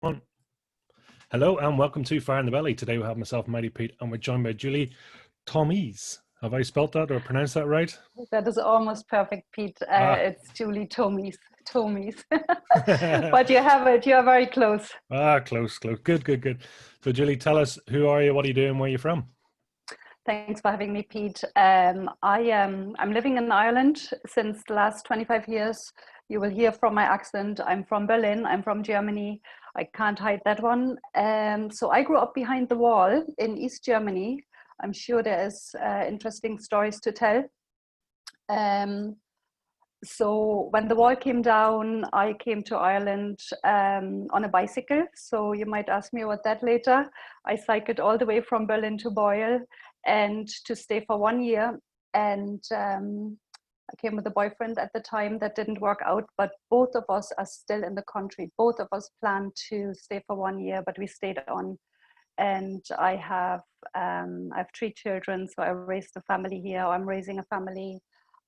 One. Hello and welcome to Fire in the Belly. Today we have myself, Mighty Pete, and we're joined by Julie Thomys. Have I spelt that or pronounced that right? That is almost perfect, Pete. Ah, It's Julie Thomys. Thomys. But you have it. You are very close. close. Good. So Julie, tell us, who are you, what are you doing, where are you from? Thanks for having me, Pete. I'm living in Ireland since the last 25 years. You will hear from my accent. I'm from Berlin. I'm from Germany. I can't hide that one. So I grew up behind the wall in East Germany. I'm sure there is interesting stories to tell. So when the wall came down, I came to Ireland on a bicycle. So you might ask me about that later. I cycled all the way from Berlin to Boyle and to stay for 1 year. And I came with a boyfriend at the time. That didn't work out, but both of us are still in the country. Both of us planned to stay for 1 year, but we stayed on. And I have 3 children, so I raised a family here. I'm raising a family.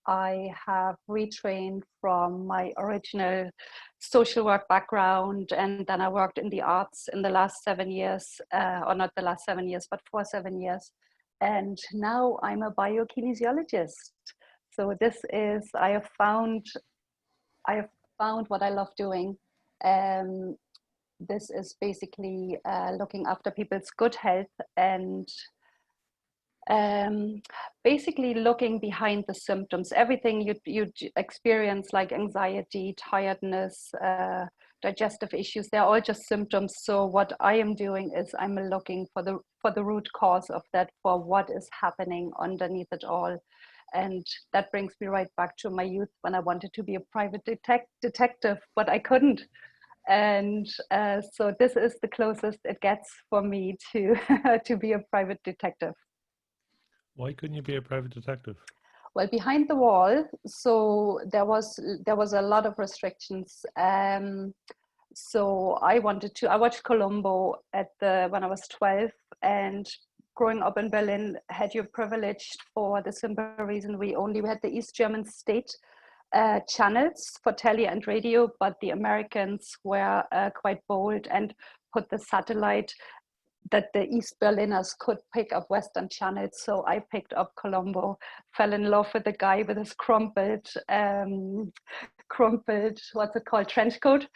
I have retrained from my original social work background, and then I worked in the arts in the last 7 years, or not the last 7 years, but for 7 years. And now I'm a biokinesiologist. So I have found what I love doing. This is basically looking after people's good health and basically looking behind the symptoms, everything you experience, like anxiety, tiredness, digestive issues, they're all just symptoms. So what I am doing is I'm looking for the root cause of that, for what is happening underneath it all. And that brings me right back to my youth, when I wanted to be a private detective, but I couldn't. And so this is the closest it gets for me to to be a private detective. Why couldn't you be a private detective? Well, behind the wall, so there was a lot of restrictions. So I watched Columbo when I was 12, and growing up in Berlin, had you privileged for the simple reason we had the East German state channels for tele and radio, but the Americans were quite bold and put the satellite that the East Berliners could pick up Western channels. So I picked up Columbo, fell in love with the guy with his crumpled, what's it called, trench coat.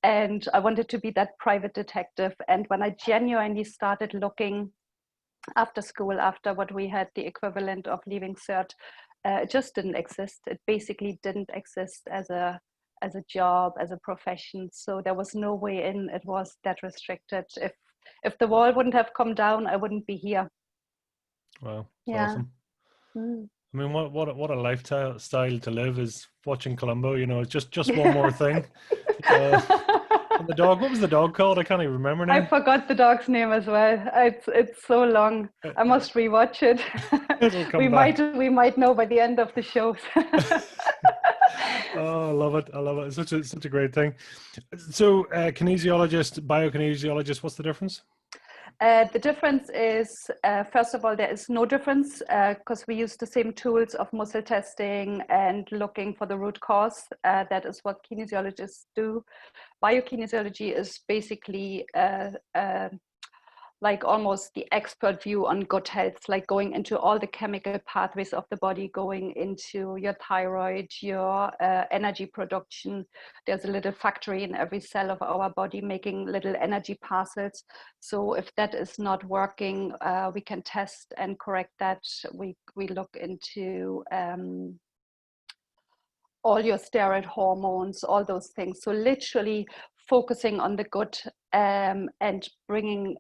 And I wanted to be that private detective. And when I genuinely started looking after school, after what we had, the equivalent of leaving cert, it just didn't exist. It basically didn't exist as a job, as a profession. So there was no way in. It was that restricted. If the wall wouldn't have come down, I wouldn't be here. Wow, it's Yeah. awesome. Mm. I mean, what a lifestyle to live, is watching Columbo. It's just one more thing. And the dog, what was the dog called? I can't even remember now. I forgot the dog's name as well. It's so long. I must rewatch it. It'll come back. We might know by the end of the show. Oh, I love it. It's such a great thing. So, biokinesiologist, what's the difference? The difference is, first of all, there is no difference because we use the same tools of muscle testing and looking for the root cause. That is what kinesiologists do. Biokinesiology is basically like almost the expert view on gut health, like going into all the chemical pathways of the body, going into your thyroid, your energy production. There's a little factory in every cell of our body making little energy parcels. So if that is not working, we can test and correct that. We look into all your steroid hormones, all those things. So literally focusing on the gut and bringing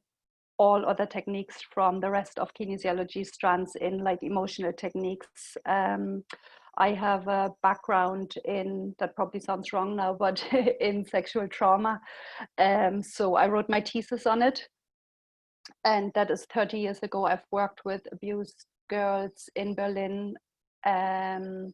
all other techniques from the rest of kinesiology strands in, like emotional techniques. I have a background in, that probably sounds wrong now, but in sexual trauma. So I wrote my thesis on it. And that is 30 years ago. I've worked with abused girls in Berlin. And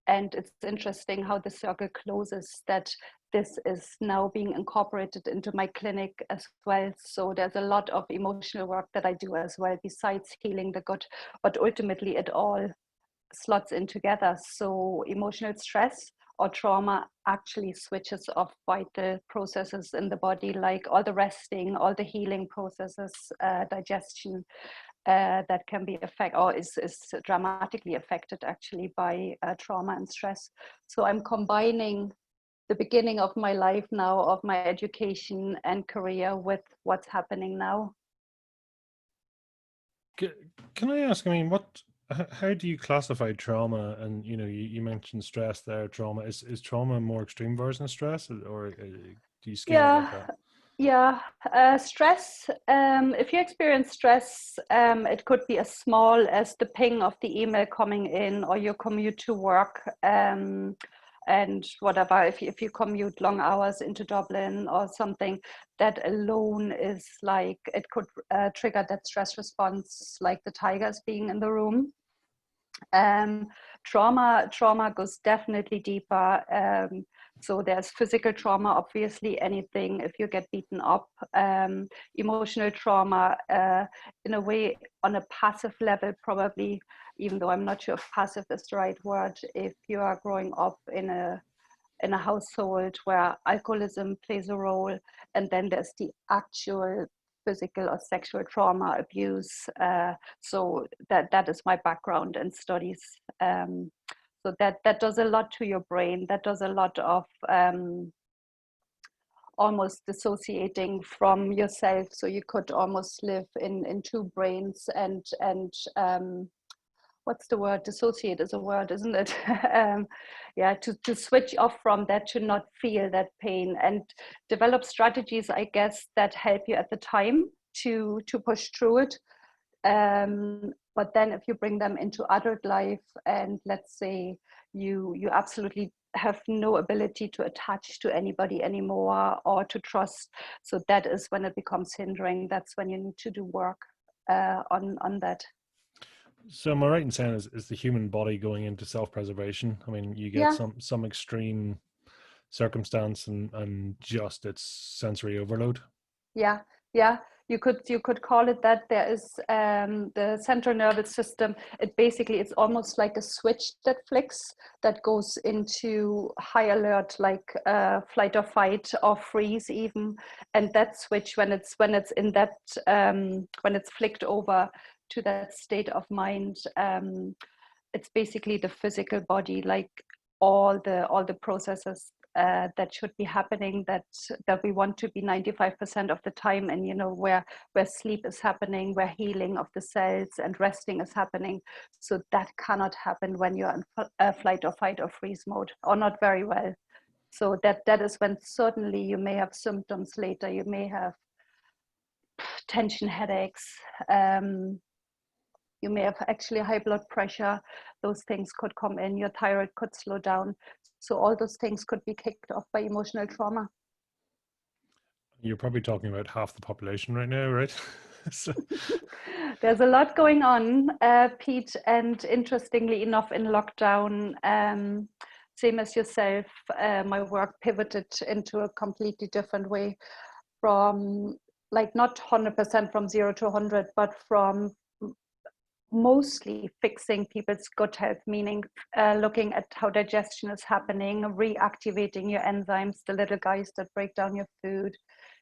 it's interesting how the circle closes, that this is now being incorporated into my clinic as well. So there's a lot of emotional work that I do as well, besides healing the gut, but ultimately it all slots in together. So emotional stress or trauma actually switches off vital processes in the body, like all the resting, all the healing processes, digestion, that can be affected or is dramatically affected actually by trauma and stress. So I'm combining the beginning of my life now, of my education and career, with what's happening now. Can I ask, I mean, how do you classify trauma? And, you know, you mentioned stress there, trauma. Is trauma a more extreme version of stress, or do you scale it like that? Yeah, stress, if you experience stress, it could be as small as the ping of the email coming in, or your commute to work, and whatever. If you commute long hours into Dublin or something, that alone is like, it could trigger that stress response, like the tigers being in the room. Trauma goes definitely deeper. So there's physical trauma, obviously, anything if you get beaten up. Emotional trauma, in a way, on a passive level, probably, even though I'm not sure if passive is the right word, if you are growing up in a household where alcoholism plays a role, and then there's the actual physical or sexual trauma, abuse. So that is my background and studies. So that does a lot to your brain. That does a lot of almost dissociating from yourself. So you could almost live in two brains, and what's the word? Dissociate is a word, isn't it? Yeah, to switch off from that, to not feel that pain, and develop strategies, I guess, that help you at the time to push through it. But then if you bring them into adult life, and let's say you absolutely have no ability to attach to anybody anymore, or to trust, so that is when it becomes hindering. That's when you need to do work on that. So am I right in saying is the human body going into self-preservation? I mean, you get Yeah. some extreme circumstance and just it's sensory overload. Yeah, yeah, you could call it that. There is the central nervous system. It basically, it's almost like a switch that flicks, that goes into high alert, like flight or fight or freeze even. And that switch, when it's in that when it's flicked over to that state of mind, it's basically the physical body, like all the processes that should be happening, that we want to be 95% of the time, and you know, where sleep is happening, where healing of the cells and resting is happening. So that cannot happen when you're in flight or fight or freeze mode, or not very well. So that is when certainly you may have symptoms later. You may have tension headaches. You may have actually high blood pressure. Those things could come in. Your thyroid could slow down. So all those things could be kicked off by emotional trauma. You're probably talking about half the population right now, right? So. There's a lot going on, Pete, and interestingly enough, in lockdown, same as yourself, my work pivoted into a completely different way, from like not 100% from 0 to 100, but from mostly fixing people's gut health, meaning looking at how digestion is happening, reactivating your enzymes, the little guys that break down your food,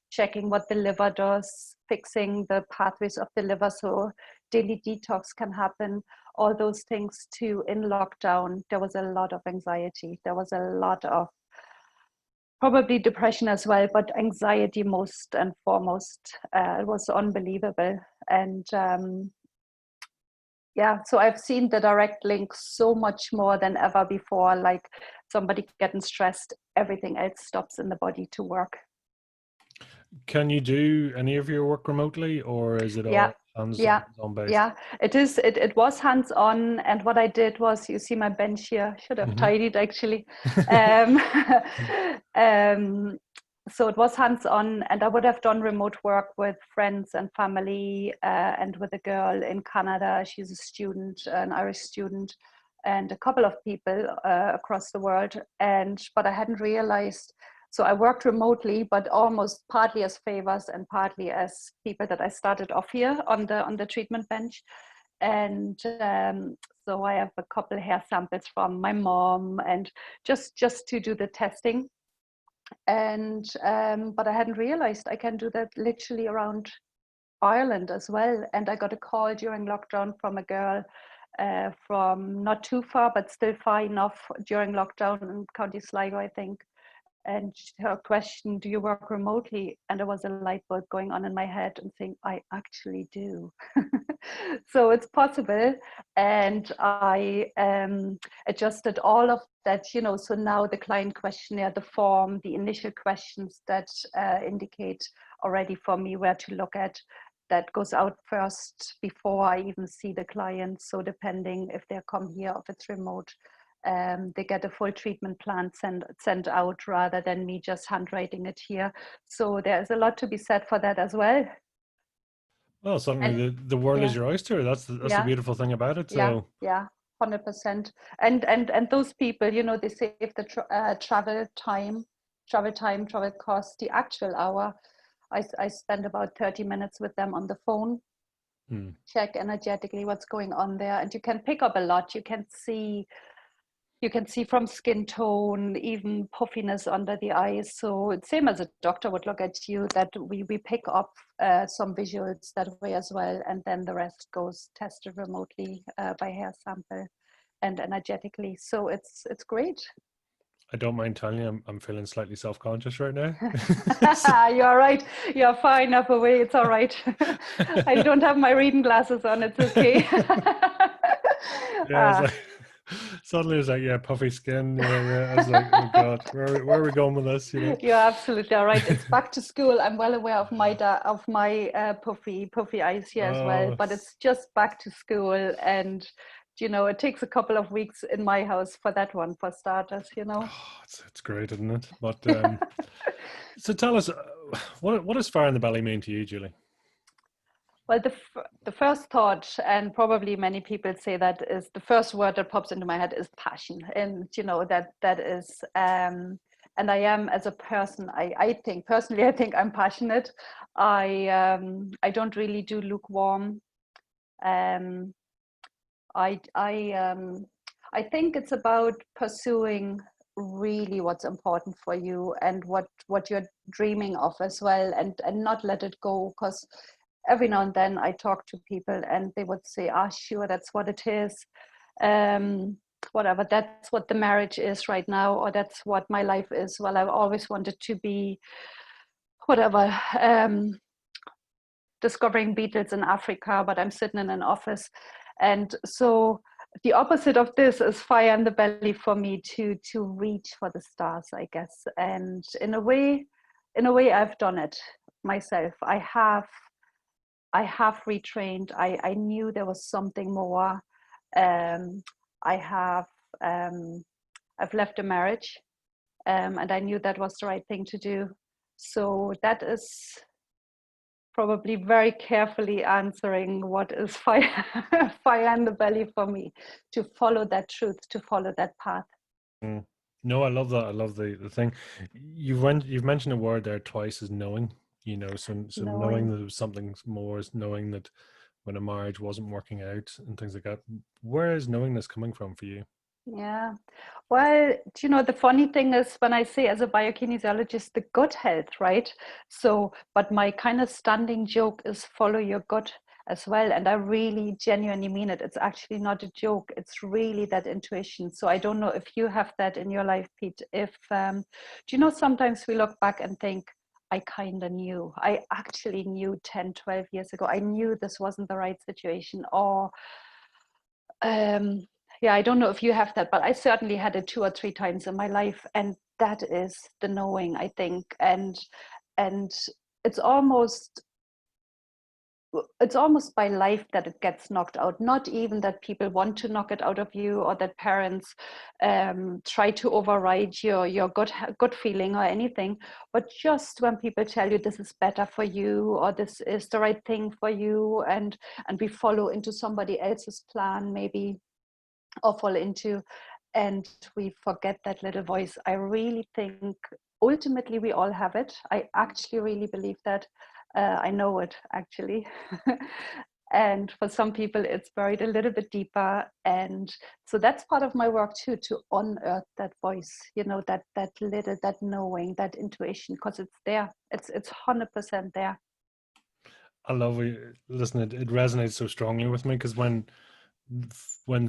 checking what the liver does, fixing the pathways of the liver so daily detox can happen. All those things too. In lockdown, there was a lot of anxiety. There was a lot of probably depression as well, but anxiety most and foremost. It was unbelievable. And yeah, so I've seen the direct link so much more than ever before. Like somebody getting stressed, everything else stops in the body to work. Can you do any of your work remotely, or is it Yeah, all hands-on based? yeah. It is. It was hands-on, and what I did was, you see my bench here. Should have tidied actually. Um, so it was hands-on, and I would have done remote work with friends and family, and with a girl in Canada. She's a student, an Irish student, and a couple of people across the world. But I hadn't realized. So I worked remotely, but almost partly as favors and partly as people that I started off here on the treatment bench. And so I have a couple hair samples from my mom, and just to do the testing. And but I hadn't realized I can do that literally around Ireland as well. And I got a call during lockdown from a girl from not too far, but still far enough, during lockdown in County Sligo, I think. And her question, do you work remotely? And there was a light bulb going on in my head and saying, I actually do. So it's possible. And I adjusted all of that, you know, so now the client questionnaire, the form, the initial questions that indicate already for me where to look at, that goes out first before I even see the client. So depending if they come here, if it's remote, they get a full treatment plan sent out rather than me just handwriting it here. So there's a lot to be said for that as well. Well, suddenly And the world is yeah, your oyster. That's the yeah, beautiful thing about it. yeah, So, yeah, 100%. And those people, you know, they save the travel time, travel cost, the actual hour. I spend about 30 minutes with them on the phone, hmm. check energetically what's going on there, and you can pick up a lot. You can see from skin tone, even puffiness under the eyes. So it's same as a doctor would look at you, that we pick up some visuals that way as well. And then the rest goes tested remotely by hair sample and energetically. So it's great. I don't mind telling you, I'm feeling slightly self-conscious right now. You're right. You're far enough away. It's all right. I don't have my reading glasses on. It's okay. Yeah, it's like suddenly it's like, yeah, puffy skin. Yeah. I was like, oh God, where are we going with this? You know? You're absolutely all right. It's back to school. I'm well aware of my puffy eyes here as well. Oh, But it's just back to school, and you know, it takes a couple of weeks in my house for that one, for starters. You know. it's great, isn't it? But so tell us, what does fire in the belly mean to you, Julie? Well, the first thought, and probably many people say that, is the first word that pops into my head is passion, and you know that is. And I am, as a person, I think personally, I think I'm passionate. I don't really do lukewarm. Um, I think it's about pursuing really what's important for you, and what you're dreaming of as well, and not let it go. Because every now and then I talk to people and they would say, ah, sure, that's what it is. Um, Whatever, that's what the marriage is right now, or that's what my life is. Well, I've always wanted to be whatever, discovering beetles in Africa, but I'm sitting in an office. And so the opposite of this is fire in the belly for me, to reach for the stars, I guess. And in a way I've done it myself. I have retrained. I knew there was something more. I have I've left a marriage, and I knew that was the right thing to do. So that is probably very carefully answering what is fire fire in the belly for me, to follow that truth, to follow that path. Mm. No, I love that. I love the thing. You've mentioned a word there twice, is knowing. You know, so knowing Knowing. that there was something more, is knowing that when a marriage wasn't working out and things like that. Where is knowing this coming from for you? Yeah. Well, you know, the funny thing is, when I say as a biokinesiologist, the gut health, right? So, but my kind of standing joke is follow your gut as well. And I really genuinely mean it. It's actually not a joke. It's really that intuition. So I don't know if you have that in your life, Pete. If, do you know, sometimes we look back and think, I kind of knew. I actually knew 10, 12 years ago. I knew this wasn't the right situation. Or, yeah, I don't know if you have that, but I certainly had it 2 or 3 times in my life, and that is the knowing, I think. And it's almost by life that it gets knocked out. Not even that people want to knock it out of you, or that parents try to override your gut feeling or anything, but just when people tell you this is better for you, or this is the right thing for you, and we follow into somebody else's plan maybe, or fall into, and we forget that little voice. I really think ultimately we all have it. I actually really believe that. I know it, actually. And for some people, it's buried a little bit deeper. And so that's part of my work too, to unearth that voice, you know, that little, that knowing, that intuition, because it's there. It's 100% there. I love it. Listen, it resonates so strongly with me, because when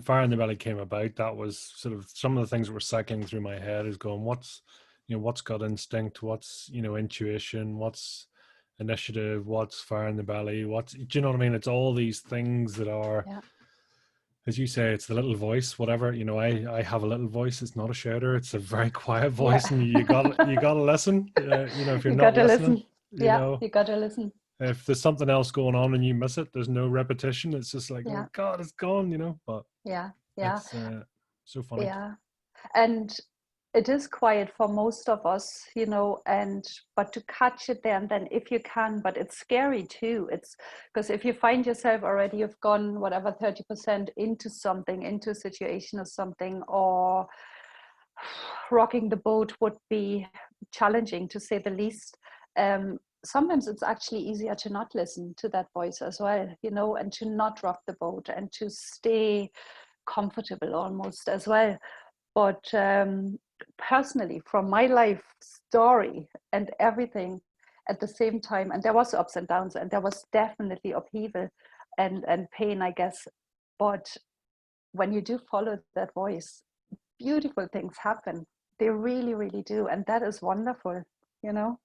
Fire in the Belly came about, that was sort of some of the things that were cycling through my head, is going, what's, you know, what's gut instinct, what's, you know, intuition, what's initiative, what's fire in the belly, what's, do you know what I mean? It's all these things that are, Yeah. as you say, it's the little voice, whatever, you know. I have a little voice. It's not a shouter. It's a very quiet voice, and you gotta listen. You know, if you're You not got to listening, listen. you Yeah, know, you got to listen. if there's something else going on and you miss it, there's no repetition. It's just like, Yeah, oh God, it's gone, you know. But yeah, yeah, it's so funny. yeah. And it is quiet for most of us, you know, and but to catch it there and then if you can, but it's scary too. It's because if you find yourself already, you've gone whatever 30% into something, into a situation or something, or rocking the boat would be challenging to say the least. Sometimes it's actually easier to not listen to that voice as well, you know, and to not rock the boat and to stay comfortable almost as well. But personally, from my life story and everything at the same time, and there was ups and downs, and there was definitely upheaval and pain, I guess. But when you do follow that voice, beautiful things happen. They really, really do, and that is wonderful, you know.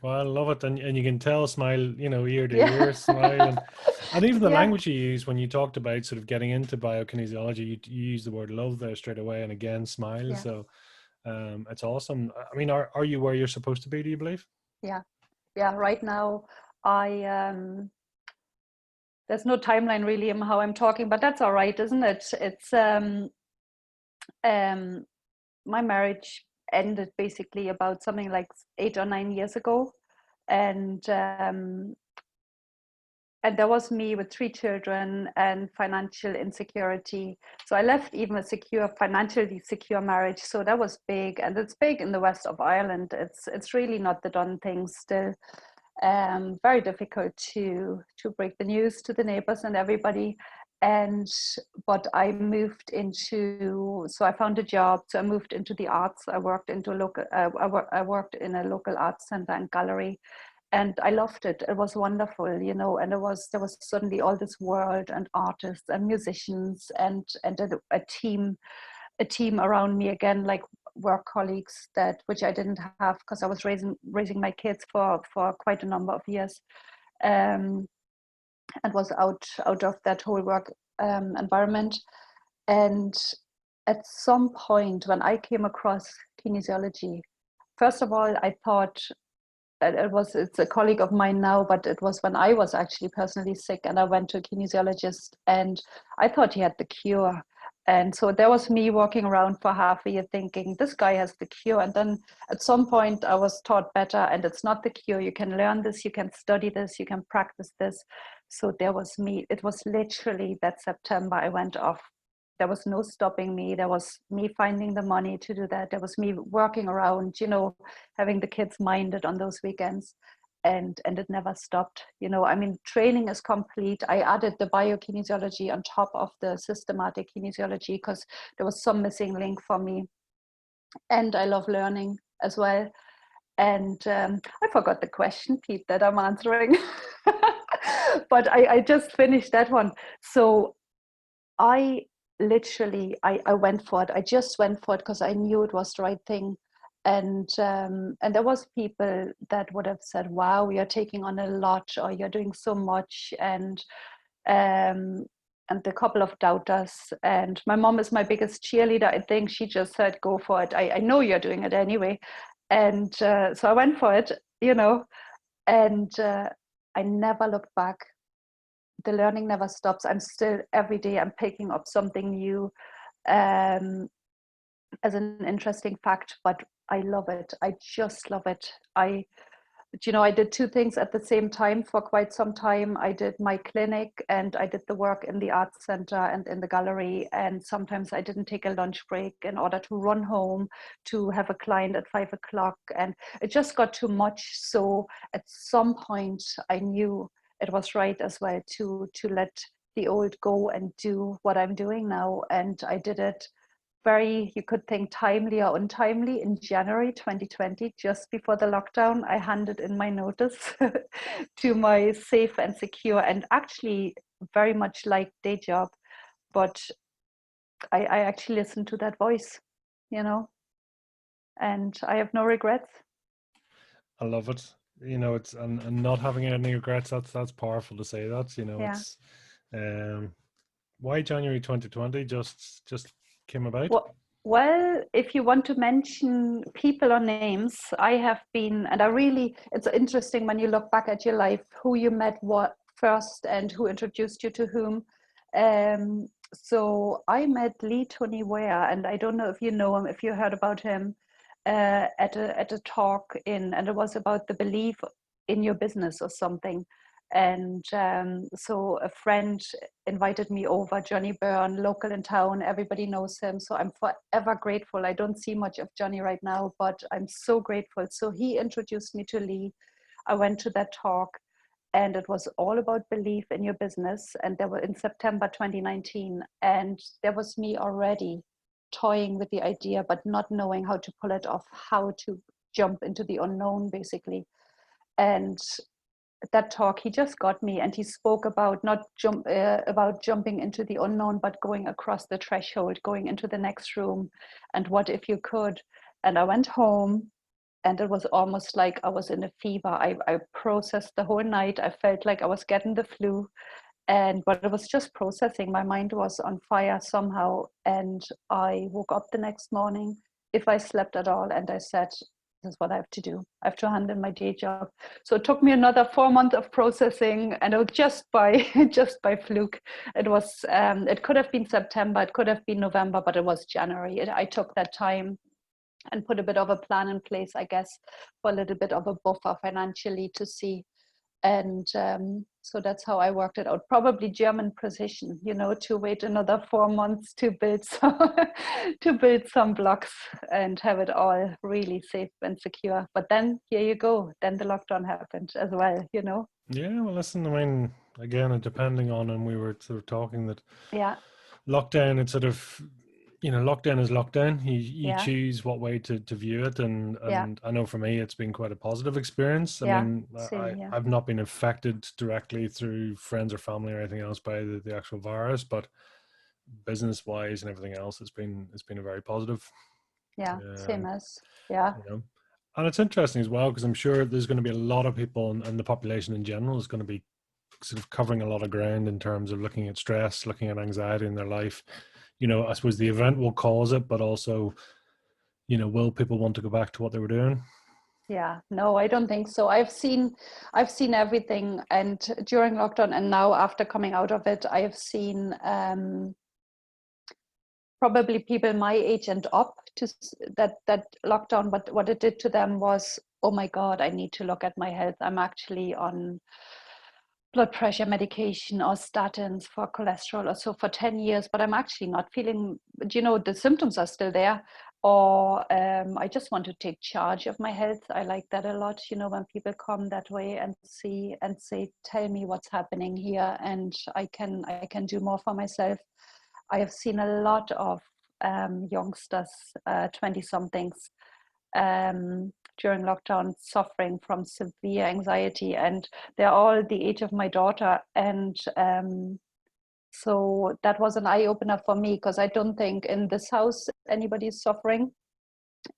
Well, I love it, and you can tell, smile, you know, ear to Yeah, ear, smile, and even the yeah, language you use when you talked about sort of getting into biokinesiology, you use the word love there straight away, and again, smile. yeah, So, it's awesome. I mean, are you where you're supposed to be? Do you believe? yeah, yeah. Right now, I there's no timeline really in how I'm talking, but that's all right, isn't it? It's um my marriage ended basically about something like 8 or 9 years ago, and there was me with 3 children and financial insecurity. So I left even a secure, financially secure marriage. So that was big, and it's big in the west of Ireland. It's really not the done thing still. Very difficult to break the news to the neighbors and everybody. And but I moved into, so I found a job. So I moved into the arts. I worked into local. I worked in a local arts center and gallery, and I loved it. It was wonderful, you know. And there was suddenly all this world and artists and musicians and a team around me again, like work colleagues, that which I didn't have because I was raising my kids for quite a number of years, and was out of that whole work environment. And at some point when I came across kinesiology, first of all, I thought it's a colleague of mine now, but it was when I was actually personally sick and I went to a kinesiologist, and I thought he had the cure. And so there was me walking around for half a year thinking this guy has the cure. And then at some point I was taught better, and it's not the cure. You can learn this, you can study this, you can practice this. So there was me. It was literally that September I went off. There was no stopping me. There was me finding the money to do that. There was me working around, you know, having the kids minded on those weekends, and it never stopped. You know, I mean, training is complete. I added the biokinesiology on top of the systematic kinesiology because there was some missing link for me, and I love learning as well. And I forgot the question, Pete, that I'm answering. But I just finished that one. So I I went for it. I just went for it because I knew it was the right thing. And there was people that would have said, wow, you're taking on a lot, or you're doing so much. And a couple of doubters. And my mom is my biggest cheerleader. I think she just said, go for it. I know you're doing it anyway. And so I went for it, you know, and I never looked back. The learning never stops. I'm still every day I'm picking up something new, as an interesting fact, but I love it. I just love it. You know, I did two things at the same time for quite some time. I did my clinic and I did the work in the arts center and in the gallery. And sometimes I didn't take a lunch break in order to run home to have a client at 5 o'clock. And it just got too much. So at some point I knew it was right as well to let the old go and do what I'm doing now. And I did it very, you could think timely or untimely, in January 2020, just before the lockdown. I handed in my notice to my safe and secure and actually very much like day job. But I actually listened to that voice, you know, and I have no regrets. I love it. It's and not having any regrets. That's powerful to say that. Yeah. It's um, why January 2020 just came about. Well, if you want to mention people or names, I have been, and I really, it's interesting when you look back at your life, who you met what first and who introduced you to whom. So I met Lee Tony Ware, and I don't know if you know him, if you heard about him, at a talk and it was about the belief in your business or something. And so a friend invited me over, Johnny Byrne, local in town, everybody knows him, so I'm forever grateful. I don't see much of Johnny right now, but I'm so grateful. So he introduced me to Lee. I went to that talk, and it was all about belief in your business, and there were in September 2019, and there was me already toying with the idea but not knowing how to pull it off, how to jump into the unknown basically. And that talk, he just got me, and he spoke about not about jumping into the unknown, but going across the threshold, going into the next room, and what if you could. And I went home, and it was almost like I was in a fever. I processed the whole night. I felt like I was getting the flu, but it was just processing. My mind was on fire somehow, and I woke up the next morning, if I slept at all, and I said, this is what I have to do. I have to handle my day job. So it took me another 4 months of processing, and it was just by just by fluke. It was it could have been September, it could have been November, but it was January. I took that time and put a bit of a plan in place, I guess, for a little bit of a buffer financially to see. And so that's how I worked it out. Probably German precision, to wait another 4 months to build some blocks and have it all really safe and secure. But then here you go. Then the lockdown happened as well. Yeah, well, listen, I mean, again, depending on, and we were sort of talking that Yeah, lockdown, it's sort of, lockdown is lockdown. You yeah, choose what way to view it, and yeah, I know for me, it's been quite a positive experience. I yeah. mean, Same, yeah, I've not been affected directly through friends or family or anything else by the actual virus, but business wise and everything else, it's been a very positive. yeah. Same Um, as, yeah, you know, and it's interesting as well because I'm sure there's going to be a lot of people, and the population in general is going to be sort of covering a lot of ground in terms of looking at stress, looking at anxiety in their life. I suppose the event will cause it, but also, will people want to go back to what they were doing? yeah. No, I don't think so. I've seen everything, and during lockdown, and now after coming out of it, I have seen probably people my age and up to that lockdown. But what it did to them was, oh my God, I need to look at my health. I'm actually on blood pressure medication or statins for cholesterol or so for 10 years, but I'm actually not feeling, the symptoms are still there. Or I just want to take charge of my health. I like that a lot, when people come that way and see and say, tell me what's happening here, and I can do more for myself. I have seen a lot of youngsters, 20 somethings, during lockdown suffering from severe anxiety, and they're all the age of my daughter. And so that was an eye opener for me, because I don't think in this house anybody's suffering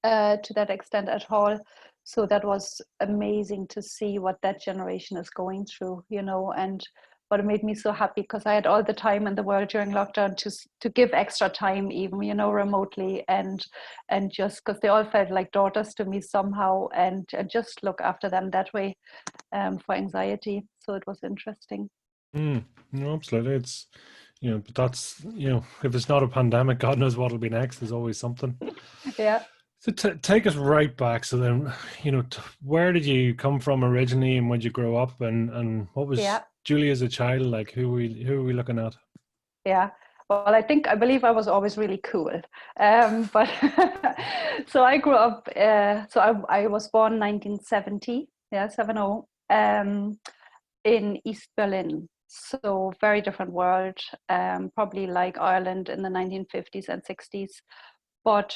to that extent at all. So that was amazing to see what that generation is going through, and but it made me so happy because I had all the time in the world during lockdown to give extra time, even remotely, and just because they all felt like daughters to me somehow, and just look after them that way, for anxiety. So it was interesting. No, absolutely. It's, but that's, if it's not a pandemic, God knows what'll be next. There's always something. Yeah, So take us right back. So then, where did you come from originally, and when did you grow up, and what was yeah, Julie as a child like? Who are we looking at? yeah. Well, I believe I was always really cool. But so I grew up, so I was born 1970, yeah, 70. in East Berlin. So very different world, probably like Ireland in the 1950s and 60s. But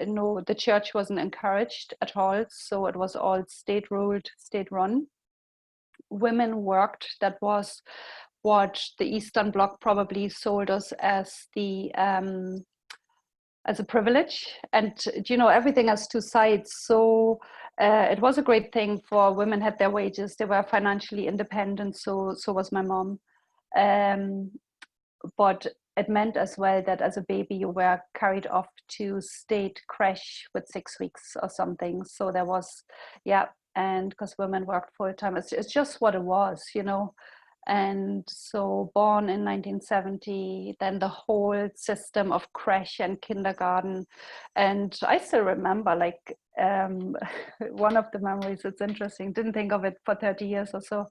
no, the church wasn't encouraged at all. So it was all state ruled, state run. Women worked. That was what the Eastern Bloc probably sold us as a privilege. And everything has two sides. So it was a great thing for women had their wages. They were financially independent. So was my mom. But it meant as well that as a baby you were carried off to state creche with 6 weeks or something. So there was, yeah, and because women worked full time, it's just what it was, And so born in 1970, then the whole system of creche and kindergarten. And I still remember like one of the memories, it's interesting, didn't think of it for 30 years or so.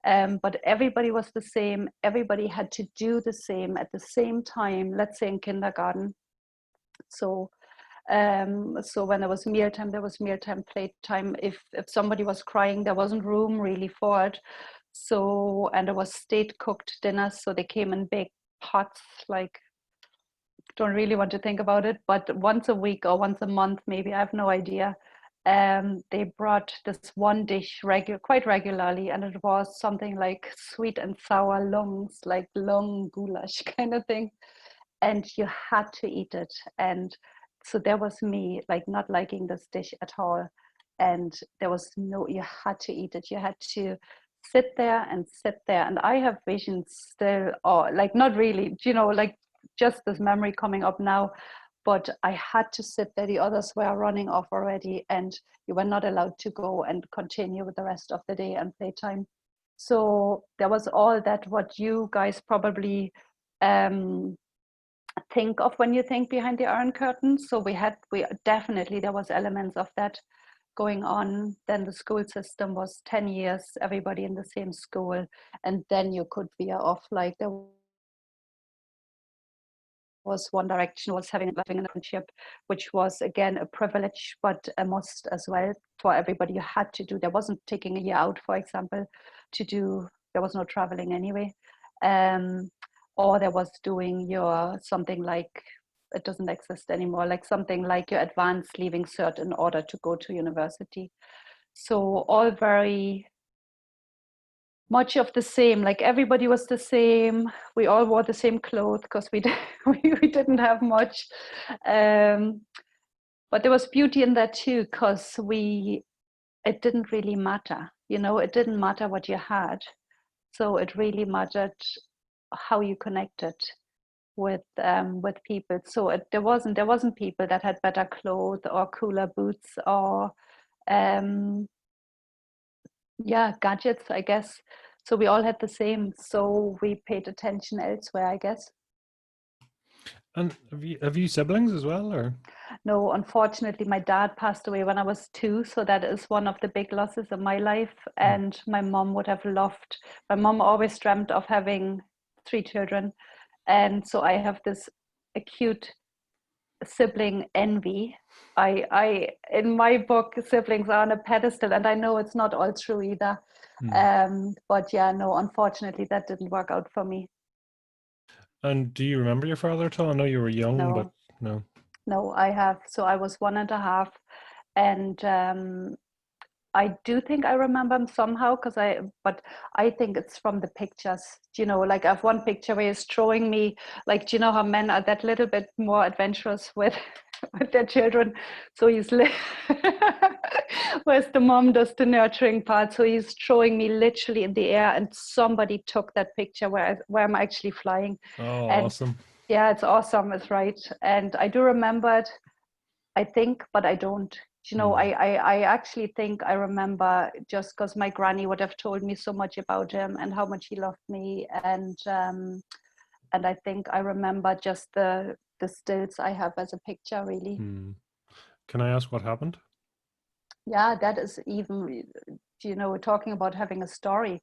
But everybody was the same. Everybody had to do the same at the same time, let's say in kindergarten. So so when there was mealtime, playtime. If somebody was crying, there wasn't room really for it. So, and there was state cooked dinners. So they came in big pots, like, don't really want to think about it, but once a week or once a month, maybe, I have no idea. They brought this one dish quite regularly, and it was something like sweet and sour lungs, like lung goulash kind of thing. And you had to eat it. And so there was me, like, not liking this dish at all. And there was you had to eat it. You had to sit there and sit there. And I have visions still, or like, not really, like just this memory coming up now. But I had to sit there. The others were running off already, and you were not allowed to go and continue with the rest of the day and playtime. So there was all that what you guys probably think of when you think behind the Iron Curtain. So we definitely, there was elements of that going on. Then the school system was 10 years, everybody in the same school, and then you could veer off. Like there was one direction, was having living in a friendship, which was again a privilege, but a must as well for everybody. You had to do. There wasn't taking a year out, for example, to do. There was no traveling anyway. Or there was doing your something like, it doesn't exist anymore, like something like your advanced leaving cert in order to go to university. So all very much of the same, like everybody was the same. We all wore the same clothes because we didn't have much. But there was beauty in that too, because it didn't really matter, it didn't matter what you had. So it really mattered how you connected with people. So there wasn't people that had better clothes or cooler boots or gadgets, I guess. So we all had the same. So we paid attention elsewhere, I guess. And have you siblings as well, or? No, unfortunately, my dad passed away when I was 2. So that is one of the big losses in my life. And my mom would have loved. My mom always dreamt of having 3 children. And so I have this acute sibling envy. I in my book, siblings are on a pedestal, and I know it's not all true either. But yeah, no, unfortunately, that didn't work out for me. And do you remember your father at all? I know you were young, but No, no. no, I have. So I was 1.5, and I do think I remember him somehow, but I think it's from the pictures. Like I have one picture where he's showing me, like, do you know how men are that little bit more adventurous with with their children? So whereas the mom does the nurturing part. So he's showing me literally in the air, and somebody took that picture where I'm actually flying. Oh, And awesome. yeah, it's awesome. It's right. And I do remember it, I think, but I don't. I actually think I remember just because my granny would have told me so much about him and how much he loved me, and I think I remember just the stills I have as a picture, really. Can I ask what happened? Yeah, that is even, talking about having a story.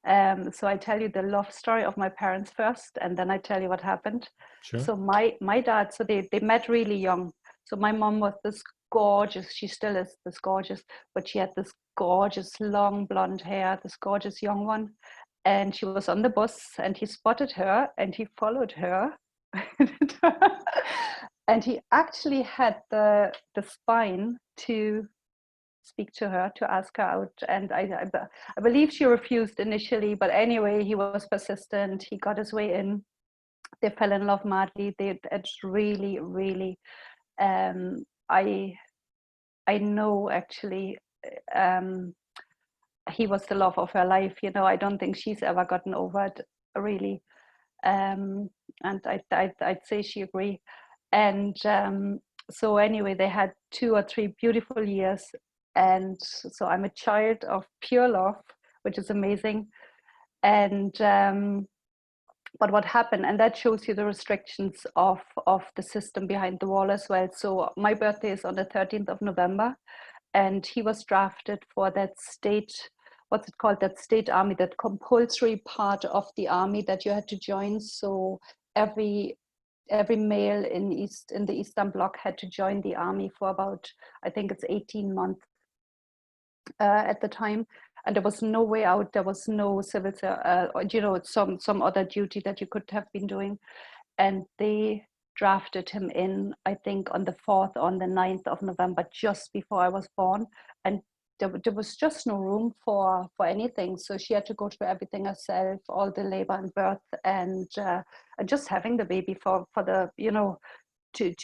So I tell you the love story of my parents first, and then I tell you what happened. Sure. So my dad, so they met really young. So my mom was this gorgeous, she still is this gorgeous, but she had this gorgeous long blonde hair, this gorgeous young one. And she was on the bus and he spotted her and he followed her. And he actually had the spine to speak to her, to ask her out. And I believe she refused initially, but anyway, he was persistent. He got his way in. They fell in love madly. It's really, really, I know actually, he was the love of her life. You know, I don't think she's ever gotten over it, really. And I'd say she agreed. And so anyway, they had 2 or 3 beautiful years. And so I'm a child of pure love, which is amazing. And but what happened, and that shows you the restrictions of the system behind the wall as well. So my birthday is on the 13th of November, and he was drafted for that state, what's it called, that state army, that compulsory part of the army that you had to join. So every male in the Eastern Bloc had to join the army for about, I think it's 18 months at the time. And there was no way out. There was no civil, you know, some other duty that you could have been doing. And they drafted him in, I think, on the 4th, on the 9th of November, just before I was born. And there was just no room for anything. So she had to go through everything herself, all the labor and birth, and just having the baby for the, you know, to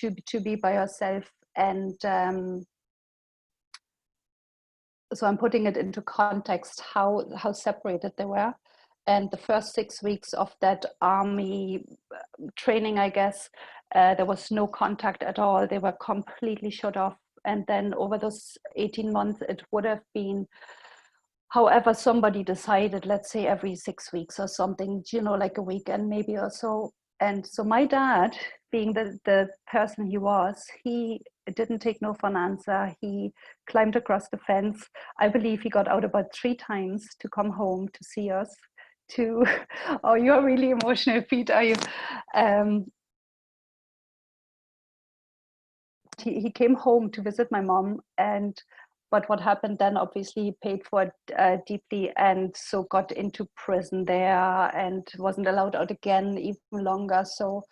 be by herself. And so I'm putting it into context how separated they were. And the first 6 weeks of that army training, I guess, there was no contact at all. They were completely shut off. And then over those 18 months, it would have been, however somebody decided, let's say every 6 weeks or something, you know, like a weekend maybe or so. And so my dad, being the person he was, he didn't take no for an answer. He climbed across the fence. I believe he got out about 3 times to come home to see us. Oh, you're really emotional, Pete, are you? He came home to visit my mom, but what happened then, obviously he paid for it deeply, and so got into prison there and wasn't allowed out again even longer. So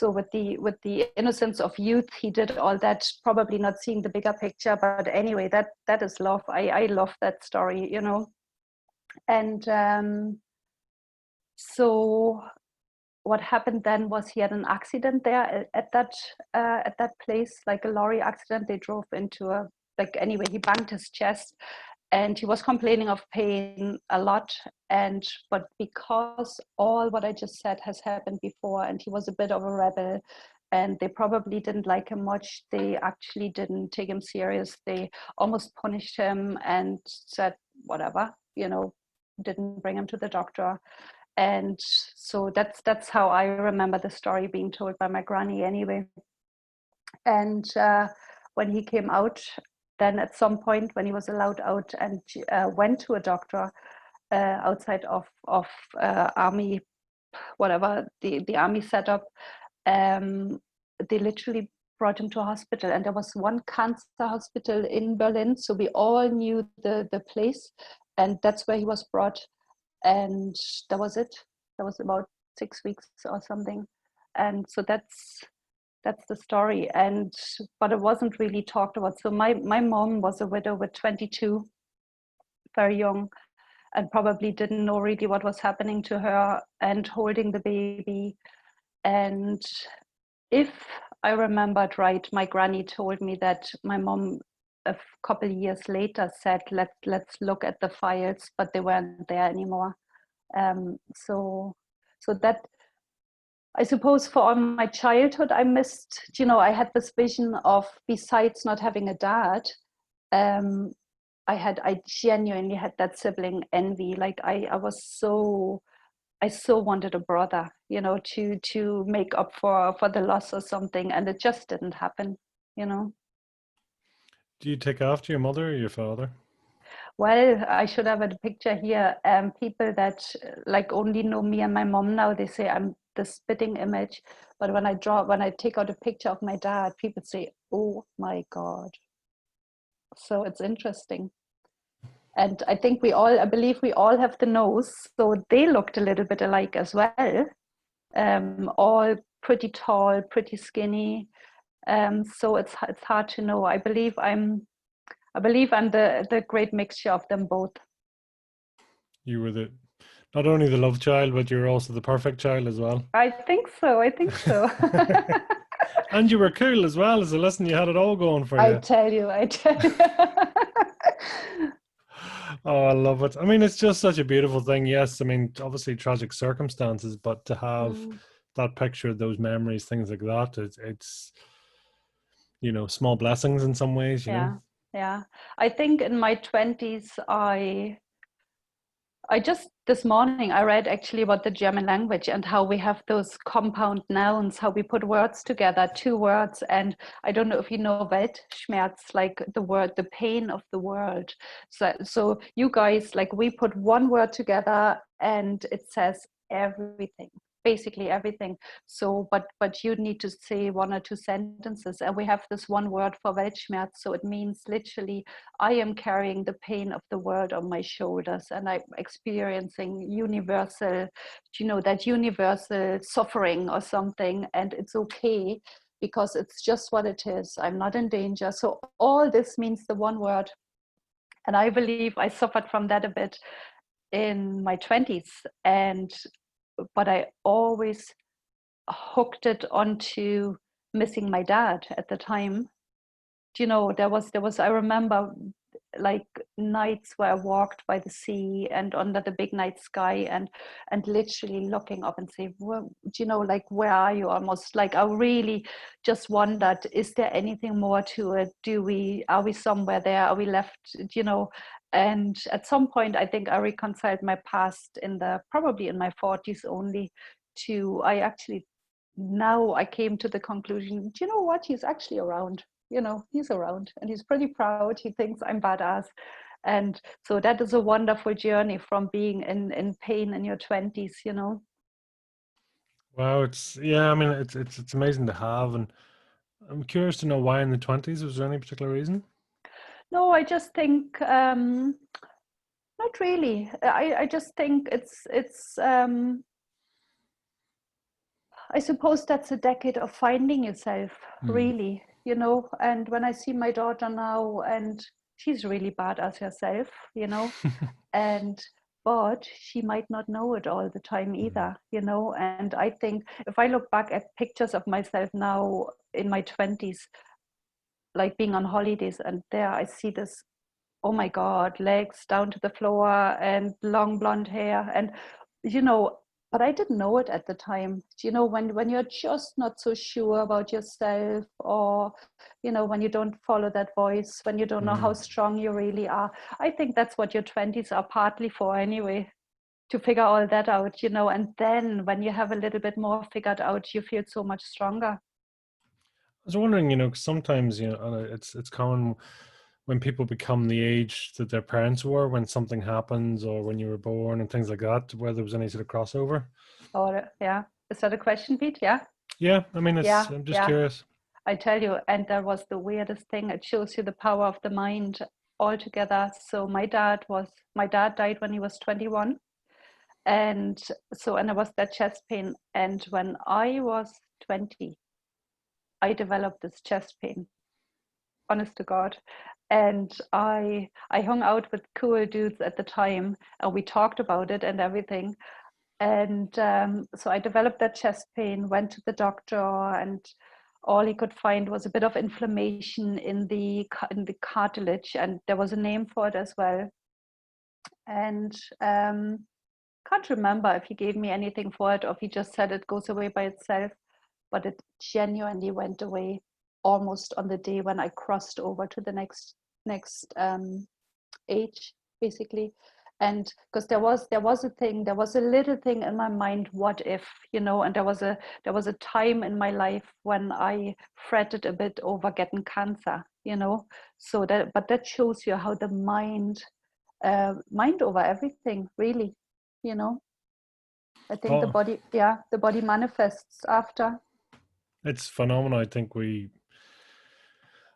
with the innocence of youth, he did all that, probably not seeing the bigger picture. But anyway, that is love. I love that story, you know. And so what happened then was he had an accident there at that place, like a lorry accident. They drove into a, like, anyway, he banged his chest and he was complaining of pain a lot. But because all what I just said has happened before, and he was a bit of a rebel, and they probably didn't like him much, they actually didn't take him serious. They almost punished him and said whatever, you know, didn't bring him to the doctor. And so that's how I remember the story being told by my granny anyway. And when he came out, then at some point when he was allowed out and went to a doctor outside of army, whatever the army set up, they literally brought him to a hospital. And there was one cancer hospital in Berlin, so we all knew the place, and that's where he was brought. And that was it. That was about 6 weeks or something. And so that's the story. But it wasn't really talked about. So my mom was a widow with 22, very young, and probably didn't know really what was happening to her and holding the baby. And if I remembered right, my granny told me that my mom a couple of years later said, let's look at the files, but they weren't there anymore. So that, I suppose, for all my childhood, I missed, you know, I had this vision of, besides not having a dad, I genuinely had that sibling envy. Like I so wanted a brother, you know, to make up for the loss or something, and it just didn't happen, you know. Do you take after your mother or your father? Well, I should have a picture here. People that like only know me and my mom now, they say I'm the spitting image. But when I take out a picture of my dad, people say, "Oh my God." So it's interesting. And I believe we all have the nose, so they looked a little bit alike as well. All pretty tall, pretty skinny. So it's hard to know. I believe I'm the great mixture of them both. You were not only the love child, but you're also the perfect child as well. I think so. I think so. And you were cool as well. So listen, you had it all going for I you. tell you. Oh, I love it. I mean, it's just such a beautiful thing. Yes, I mean, obviously tragic circumstances, but to have Mm, that picture, those memories, things like that, it's small blessings in some ways, yeah, yeah. I think in my 20s, I just this morning I read actually about the German language and how we have those compound nouns, how we put words together, two words. And I don't know if you know Weltschmerz, like the word, the pain of the world. So you guys, like we put one word together and it says everything, basically everything. So, but you need to say one or two sentences, and we have this one word for Weltschmerz. So it means literally I am carrying the pain of the world on my shoulders, and I'm experiencing universal, that universal suffering or something, and it's okay because it's just what it is. I'm not in danger. So all this means the one word. And I believe I suffered from that a bit in my 20s. But I always hooked it onto missing my dad at the time. There was I remember like nights where I walked by the sea and under the big night sky and literally looking up and say, well, like, where are you? Almost like I really just wondered, is there anything more to it? Are we somewhere there? Are we left? And at some point I think I reconciled my past probably in my 40s only. I actually, now I came to the conclusion, do you know what, he's actually around. He's around and he's pretty proud. He thinks I'm badass. And so that is a wonderful journey from being in pain in your 20s. Wow, I mean, it's amazing to have, and I'm curious to know why in the 20s. Was there any particular reason? No, I just think not really. I just think it's I suppose that's a decade of finding yourself, Hmm. really. And when I see my daughter now, and she's really badass herself, and but she might not know it all the time either. And I think if I look back at pictures of myself now in my 20s, like being on holidays, and there I see this, oh my god, legs down to the floor and long blonde hair, and you know but I didn't know it at the time. When you're just not so sure about yourself, or when you don't follow that voice, when you don't know how Mm. strong you really are. I think that's what your 20s are partly for anyway, to figure all that out. And then when you have a little bit more figured out, you feel so much stronger. I was wondering, 'cause sometimes, and it's common when people become the age that their parents were when something happens or when you were born and things like that, whether there was any sort of crossover. Or yeah, is that a question, Pete? Yeah. Yeah, I mean, Yeah, I'm just yeah. curious. I tell you, and that was the weirdest thing. It shows you the power of the mind altogether. So my dad died when he was 21. And there was that chest pain. And when I was 20, I developed this chest pain, honest to God. And I hung out with cool dudes at the time, and we talked about it and everything. And so I developed that chest pain, went to the doctor, and all he could find was a bit of inflammation in the cartilage, and there was a name for it as well. And can't remember if he gave me anything for it or if he just said it goes away by itself. But it genuinely went away almost on the day when I crossed over to the next age, basically. And because there was a little thing in my mind, what if, and there was a time in my life when I fretted a bit over getting cancer. But that shows you how the mind over everything, really. you know I think the Oh, body, yeah, the body manifests after. it's phenomenal. I think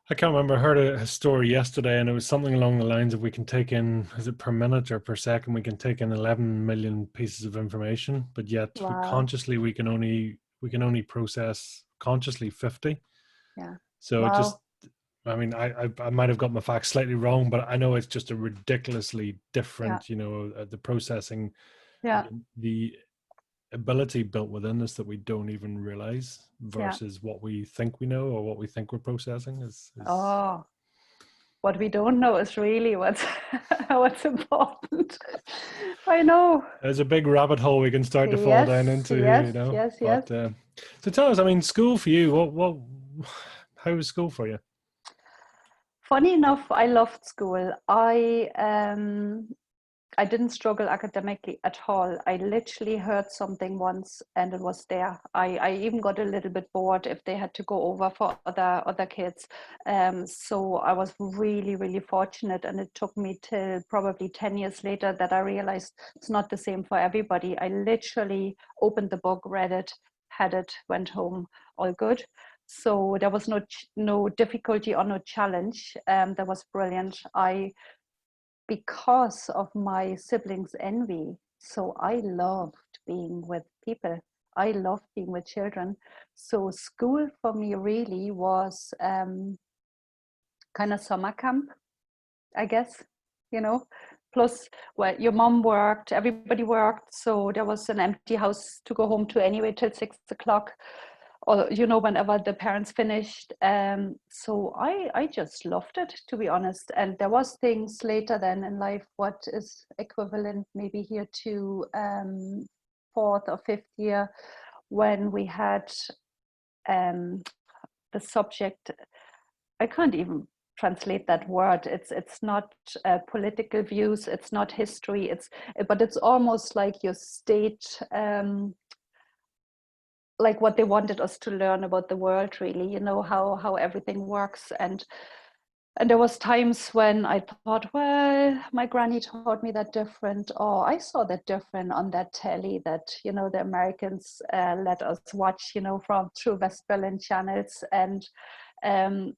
I can't remember. I heard a story yesterday, and it was something along the lines of we can take in, is it per minute or per second? We can take in 11 million pieces of information, but yet Wow. we can only process consciously 50. Yeah. So it just, Wow. I mean, I might have got my facts slightly wrong, but I know it's just a ridiculously Yeah. different, the processing, Yeah. the ability built within us that we don't even realize Yeah. versus what we think we know or what we think we're processing is Oh, what we don't know is really what's what's important. I know. there's a big rabbit hole we can start to fall down Yes, into here, yes, yes, yes. But so tell us, I mean, school for you, how was school for you? Funny enough, I loved school. I didn't struggle academically at all. I literally heard something once and it was there. I even got a little bit bored if they had to go over for other kids. So I was really, really fortunate, and it took me till probably 10 years later that I realized it's not the same for everybody. I literally opened the book, read it, had it, went home, all good. So there was no difficulty or no challenge. That was brilliant. Because of my siblings' envy. So I loved being with people. I loved being with children. So school for me really was kind of summer camp, I guess, you know. Plus, well, your mom worked, everybody worked, so there was an empty house to go home to anyway till 6 o'clock, or whenever the parents finished. So I just loved it, to be honest. And there was things later then in life, what is equivalent maybe here to fourth or fifth year, when we had the subject. I can't even translate that word. It's not political views. It's not history. But it's almost like your state, like what they wanted us to learn about the world. Really, how everything works. And there was times when I thought, well, my granny taught me that different, or I saw that different on that telly that the Americans let us watch, from through West Berlin channels. And um,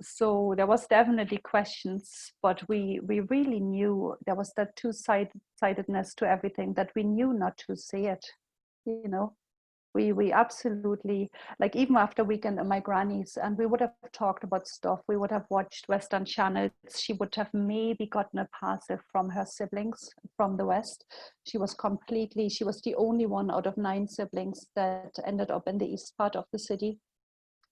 so there was definitely questions, but we really knew there was that two-sidedness to everything, that we knew not to say it. You know, we absolutely, like, even after weekend at my granny's, and we would have talked about stuff, we would have watched Western channels, she would have maybe gotten a parcel from her siblings from the West. She was the only one out of 9 siblings that ended up in the east part of the city.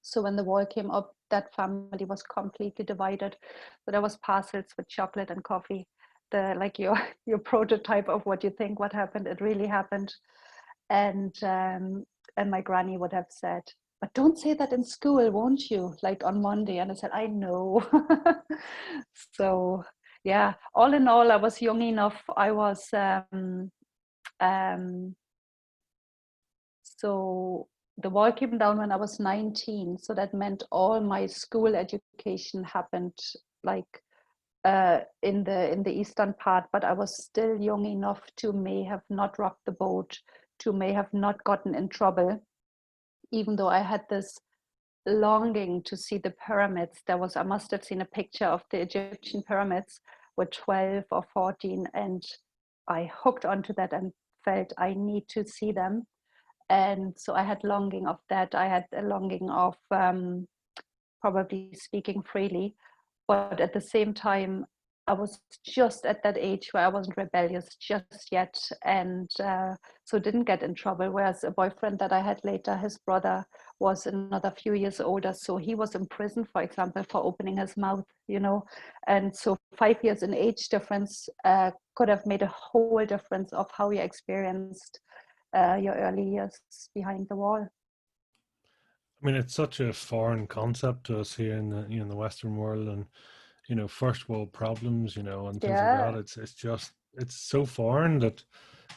So when the wall came up, that family was completely divided. So there was parcels with chocolate and coffee. The, like, your prototype of what you think what happened, it really happened. And my granny would have said, but don't say that in school, won't you, like on Monday? And I said, I know. So yeah, all in all, I was young enough. I was um, so the wall came down when I was 19, so that meant all my school education happened, like, in the eastern part, but I was still young enough to may have not rocked the boat, to may have not gotten in trouble, even though I had this longing to see the pyramids. I must have seen a picture of the Egyptian pyramids with 12 or 14, and I hooked onto that and felt I need to see them. And so I had longing of that. I had a longing of probably speaking freely, but at the same time, I was just at that age where I wasn't rebellious just yet, and so didn't get in trouble. Whereas a boyfriend that I had later, his brother was another few years older, so he was in prison, for example, for opening his mouth, and so 5 years in age difference could have made a whole difference of how you experienced your early years behind the wall. I mean, it's such a foreign concept to us here in the Western world, and first world problems, and things like that. Yeah. It's just it's so foreign that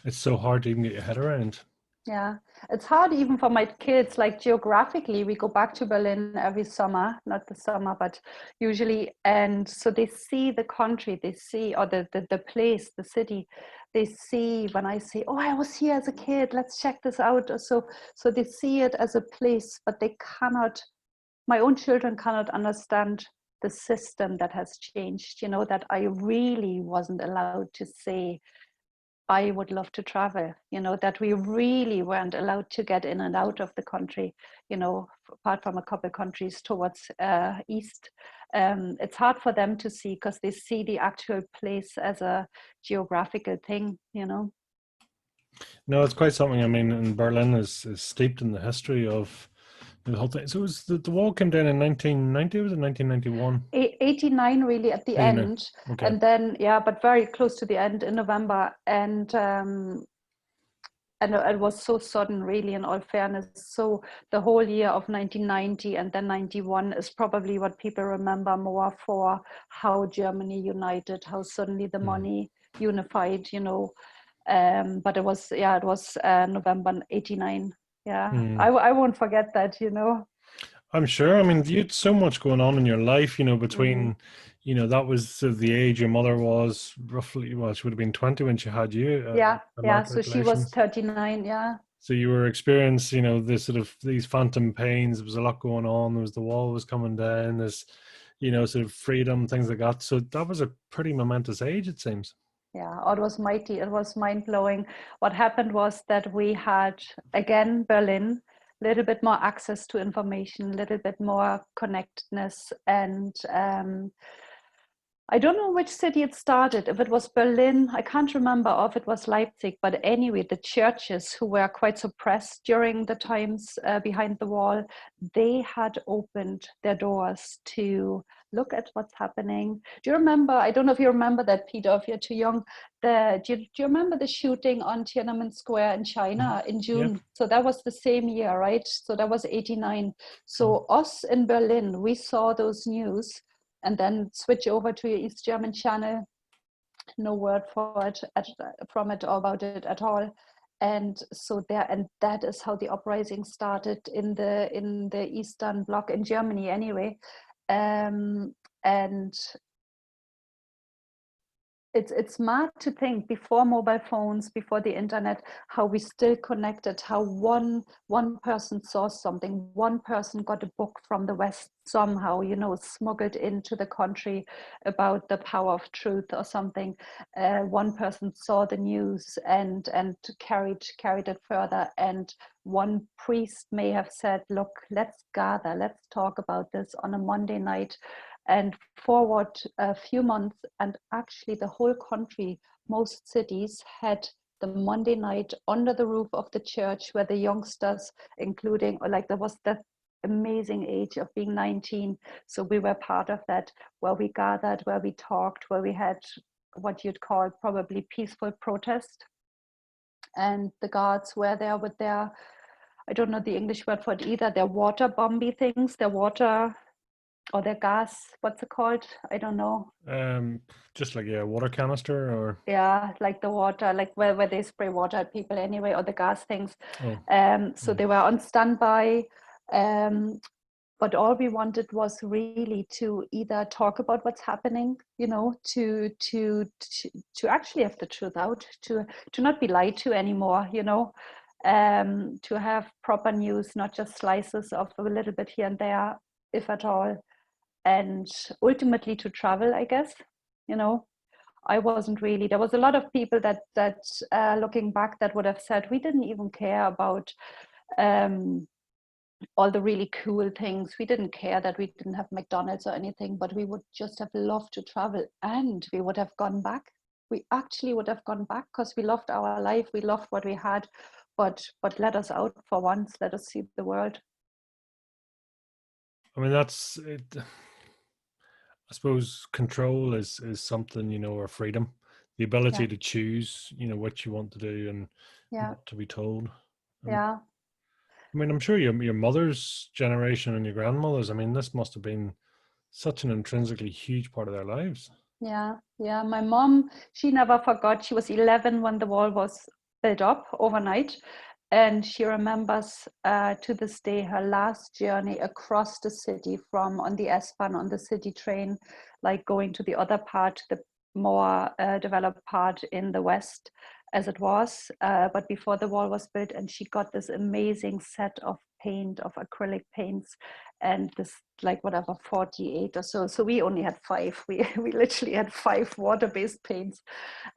it's so hard to even get your head around. Yeah, it's hard even for my kids. Like, geographically, we go back to Berlin every summer, not the summer, but usually. And so they see the country, they see, or the place, the city. They see when I say, "Oh, I was here as a kid. Let's check this out." Or so they see it as a place, but they cannot. My own children cannot understand the system that has changed, you know, that I really wasn't allowed to say, I would love to travel, you know, that we really weren't allowed to get in and out of the country, you know, apart from a couple of countries towards east. It's hard for them to see because they see the actual place as a geographical thing, you know. No, it's quite something. I mean, in Berlin is steeped in the history of the whole thing. So it was the wall came down in 1990, was it 1991? 89 really at the 89. end, Okay. and then yeah, but very close to the end in November, and it was so sudden, really, in all fairness. So the whole year of 1990 and then 91 is probably what people remember more for how Germany united, how suddenly the Mm. money unified, you know. But it was, yeah, it was November 89. Yeah, Mm. I won't forget that, you know. I'm sure. I mean, you had so much going on in your life, you know, Mm. between, you know, that was sort of the age your mother was roughly, well, she would have been 20 when she had you, Yeah, by my yeah. So she was calculations. 39. Yeah, So you were experiencing, you know, this sort of these phantom pains. There was a lot going on. There was the wall was coming down. There's, you know, sort of freedom, things like that. So that was a pretty momentous age, it seems. yeah. Oh, it was mighty. It was mind blowing. What happened was that we had, again, Berlin, a little bit more access to information, a little bit more connectedness, and I don't know which city it started, if it was Berlin, I can't remember, or if it was Leipzig, but anyway, the churches who were quite suppressed during the times behind the wall, they had opened their doors to look at what's happening. Do you remember, I don't know if you remember that, Peter, if you're too young, do you remember the shooting on Tiananmen Square in China in Yep. June? So that was the same year, right? So that was 89. Mm. So us in Berlin, we saw those news and then switch over to your East German channel. No word for it from it or about it at all. And so there, and that is how the uprising started in the Eastern Bloc in Germany, anyway. And it's mad to think, before mobile phones, before the internet, how we still connected, how one person saw something, one person got a book from the West somehow, you know, smuggled into the country about the power of truth or something. One person saw the news and carried it further, and one priest may have said, look, let's gather, let's talk about this on a Monday night. And forward a few months, and actually the whole country, most cities had the Monday night under the roof of the church, where the youngsters, including, or like, there was that amazing age of being 19. So we were part of that, where we gathered, where we talked, where we had what you'd call probably peaceful protest. And the guards were there with their, I don't know the English word for it either, their water bomby things, their water, or their gas, what's it called? I don't know. Um, just like a water canister or Yeah, like the water, like where they spray water at people anyway, or the gas things. oh, So mm. they were on standby. Um, but all we wanted was really to either talk about what's happening, you know, to actually have the truth out, to not be lied to anymore, you know, to have proper news, not just slices of a little bit here and there, if at all. And ultimately to travel, I guess. You know, I wasn't really, there was a lot of people that looking back, that would have said we didn't even care about um, all the really cool things. We didn't care that we didn't have McDonald's or anything, but we would just have loved to travel, and we would have gone back. We actually would have gone back because we loved our life, we loved what we had, but let us out for once, let us see the world. I mean that's it. I suppose control is something, you know, or freedom, the Yeah, ability to choose, you know, what you want to do and yeah, not to be told. yeah. I mean, I'm sure your mother's generation and your grandmother's. I mean, this must have been such an intrinsically huge part of their lives. Yeah, yeah. My mom, she never forgot. She was 11 when the wall was built up overnight. And she remembers to this day her last journey across the city, from on the S-Bahn, on the city train, like going to the other part, the more developed part in the West, as it was. But before the wall was built, and she got this amazing set of paint, of acrylic paints, and this like whatever 48 or so. So we only had 5. We literally had 5 water-based paints.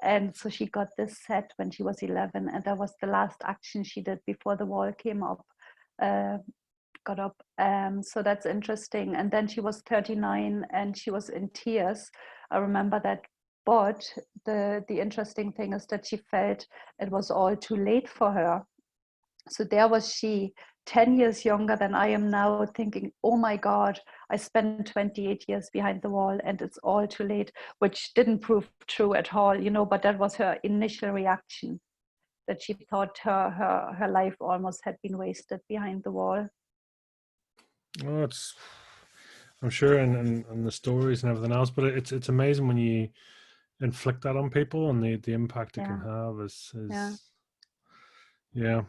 And so she got this set when she was 11, and that was the last action she did before the wall came up. Got up. So that's interesting. And then she was 39 and she was in tears. I remember that. But the interesting thing is that she felt it was all too late for her. So there was she, 10 years younger than I am now, thinking, oh my God, I spent 28 years behind the wall and it's all too late, which didn't prove true at all, you know, but that was her initial reaction, that she thought her life almost had been wasted behind the wall. Oh, I'm sure, and the stories and everything else, but it's amazing when you inflict that on people and the impact it can Yeah, have yeah. yeah.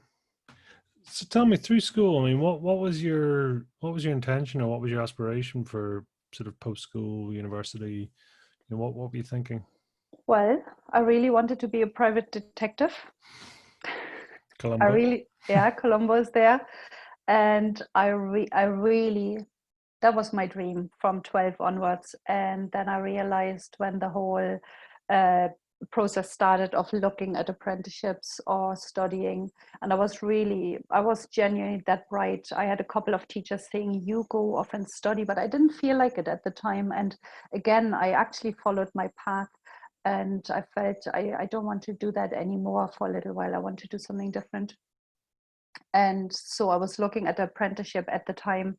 So tell me, through school, I mean, what was your intention, or what was your aspiration for sort of post school university? You know, what were you thinking? Well, I really wanted to be a private detective. Colombo. Yeah, Colombo is there. And I really, that was my dream from 12 onwards. And then I realized when the whole uh, process started of looking at apprenticeships or studying, and I was genuinely that bright. I had a couple of teachers saying, you go off and study, but I didn't feel like it at the time. And again, I actually followed my path. And I felt I don't want to do that anymore for a little while. I want to do something different. And so I was looking at the apprenticeship at the time,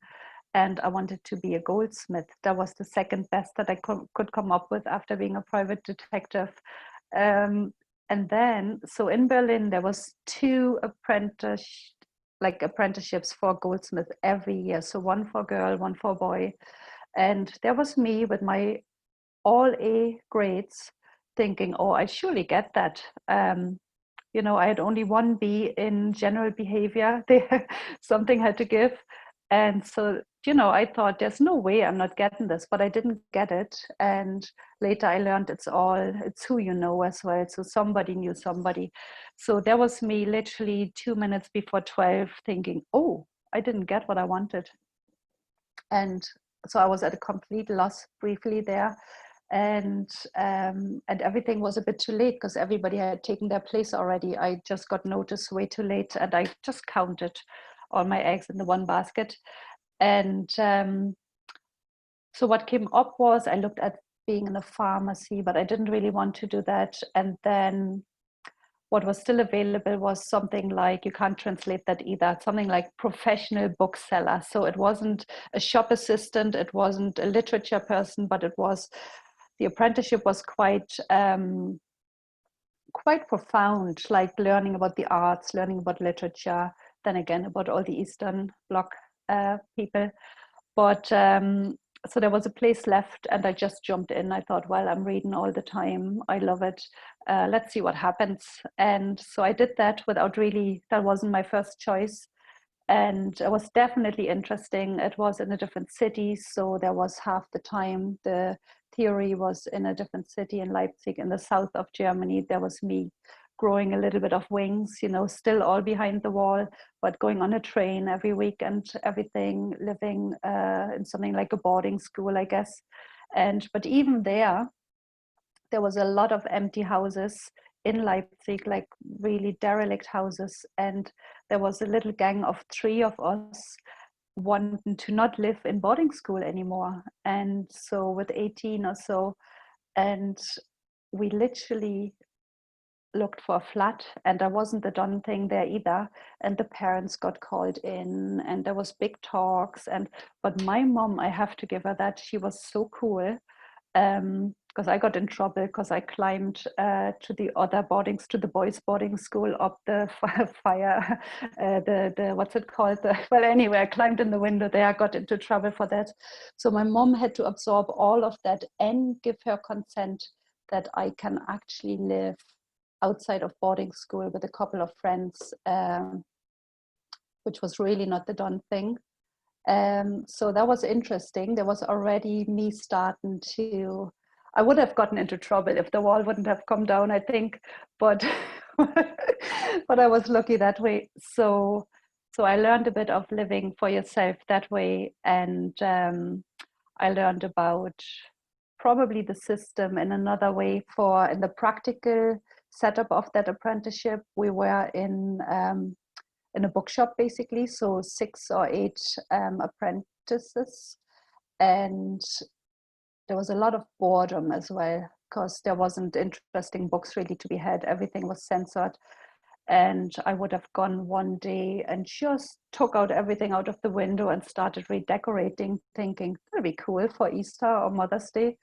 and I wanted to be a goldsmith. That was the second best that I could come up with after being a private detective. Um, and then, so in Berlin, there was 2 apprenticeships for goldsmith every year. So one for girl, one for boy. And there was me with my all A grades thinking, oh, I surely get that. You know, I had only 1 B in general behavior. Something had to give. And so, you know, I thought there's no way I'm not getting this, but I didn't get it. And later I learned it's who you know as well. So somebody knew somebody. So there was me literally 2 minutes before 12 thinking, oh, I didn't get what I wanted. And so I was at a complete loss briefly there. And everything was a bit too late because everybody had taken their place already. I just got notice way too late, and I just counted all my eggs in the one basket. And so what came up was I looked at being in a pharmacy, but I didn't really want to do that. And then what was still available was something like, you can't translate that either, something like professional bookseller. So it wasn't a shop assistant, it wasn't a literature person, but it was, the apprenticeship was quite profound, like learning about the arts, learning about literature, then again about all the Eastern Bloc people. But so there was a place left, and I just jumped in. I thought, well, I'm reading all the time. I love it. Let's see what happens. And so I did that without really, that wasn't my first choice. And it was definitely interesting. It was in a different city. So there was half the time the theory was in a different city in Leipzig, in the south of Germany. There was me growing a little bit of wings, you know, still all behind the wall, but going on a train every week and everything, living in something like a boarding school, I guess. But even there was a lot of empty houses in Leipzig, like really derelict houses. And there was a little gang of 3 of us wanting to not live in boarding school anymore. And so with 18 or so, and we literally looked for a flat, and there wasn't the done thing there either, and the parents got called in, and there was big talks. And but my mom, I have to give her that, she was so cool, because I got in trouble because I climbed to the other boardings, to the boys boarding school, up the fire, the what's it called, well, anyway, I climbed in the window there. I got into trouble for that. So my mom had to absorb all of that and give her consent that I can actually live outside of boarding school with a couple of friends, which was really not the done thing. So that was interesting. There was already me starting to, I would have gotten into trouble if the wall wouldn't have come down, I think, but but I was lucky that way. So So I learned a bit of living for yourself that way, and I learned about probably the system in another way. In the practical setup of that apprenticeship, we were in a bookshop basically, so 6 or 8 apprentices, and there was a lot of boredom as well because there wasn't interesting books really to be had. Everything was censored. And I would have gone one day and just took out everything out of the window and started redecorating, thinking that'd be cool for Easter or Mother's Day.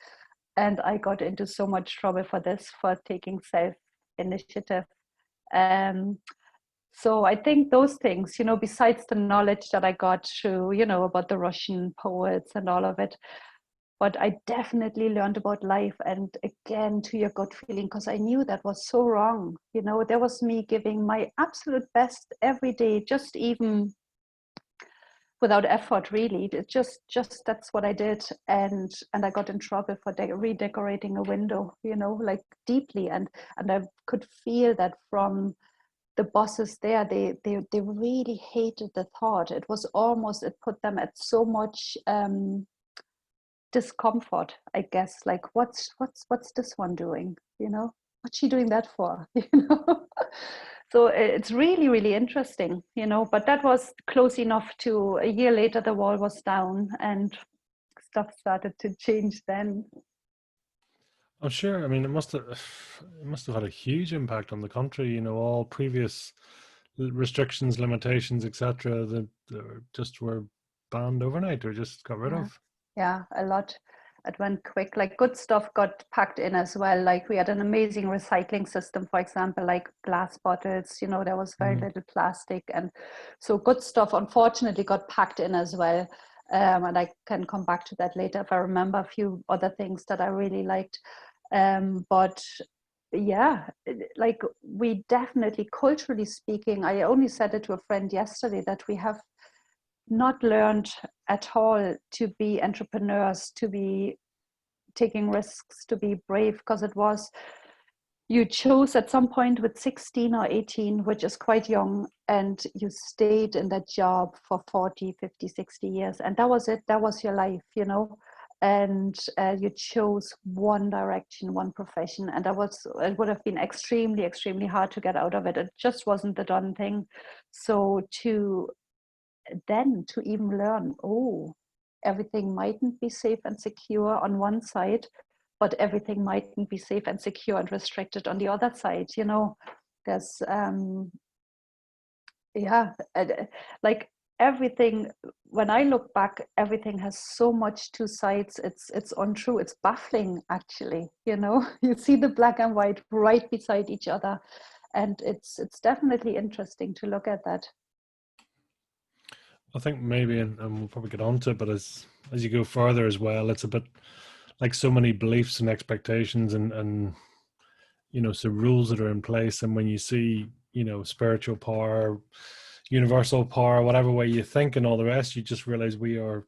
And I got into so much trouble for this, for taking self-initiative. So I think those things, besides the knowledge that I got through, about the Russian poets and all of it, but I definitely learned about life. And again, to your gut feeling, because I knew that was so wrong. There was me giving my absolute best every day, just even without effort, really. It just that's what I did. And I got in trouble for redecorating a window, like deeply. And I could feel that from the bosses there. They really hated the thought. It was almost, it put them at so much discomfort, I guess. Like, what's this one doing? What's she doing that for? So it's really, really interesting, but that was close enough to a year later, the wall was down and stuff started to change then. I'm sure. I mean, it must have had a huge impact on the country. All previous restrictions, limitations, etc. That just were banned overnight or just got rid Yeah, of. yeah, a lot. It went quick. Like, good stuff got packed in as well. Like, we had an amazing recycling system, for example, like glass bottles. There was very Mm. little plastic, and so good stuff unfortunately got packed in as well. And I can come back to that later if I remember a few other things that I really liked. But yeah, like, we definitely, culturally speaking, I only said it to a friend yesterday, that we have not learned at all to be entrepreneurs, to be taking risks, to be brave, because you chose at some point with 16 or 18, which is quite young, and you stayed in that job for 40, 50, 60 years. And that was it. That was your life, and you chose one direction, one profession. And it would have been extremely, extremely hard to get out of it. It just wasn't the done thing. So to even learn, everything mightn't be safe and secure on one side, but everything mightn't be safe and secure and restricted on the other side. There's like, everything, when I look back, everything has so much two sides. It's untrue. It's baffling, actually. You see the black and white right beside each other, and it's definitely interesting to look at that. I think maybe, and we'll probably get onto it, but as you go further as well, it's a bit like so many beliefs and expectations and so rules that are in place. And when you see, spiritual power, universal power, whatever way you think and all the rest, you just realize we're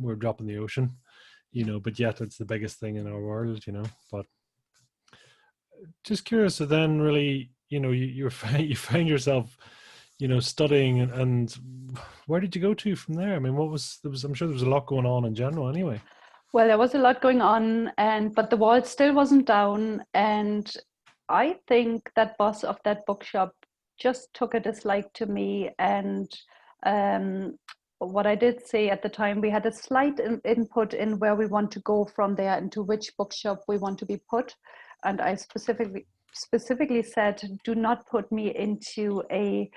a drop in the ocean, but yet it's the biggest thing in our world. But just curious, so then really, you you find yourself, studying, and where did you go to from there? I mean, I'm sure there was a lot going on in general anyway. Well, there was a lot going on, but the wall still wasn't down. And I think that boss of that bookshop just took a dislike to me. And um, what I did say at the time, we had a slight input in where we want to go from there, into which bookshop we want to be put. And I specifically said, do not put me into a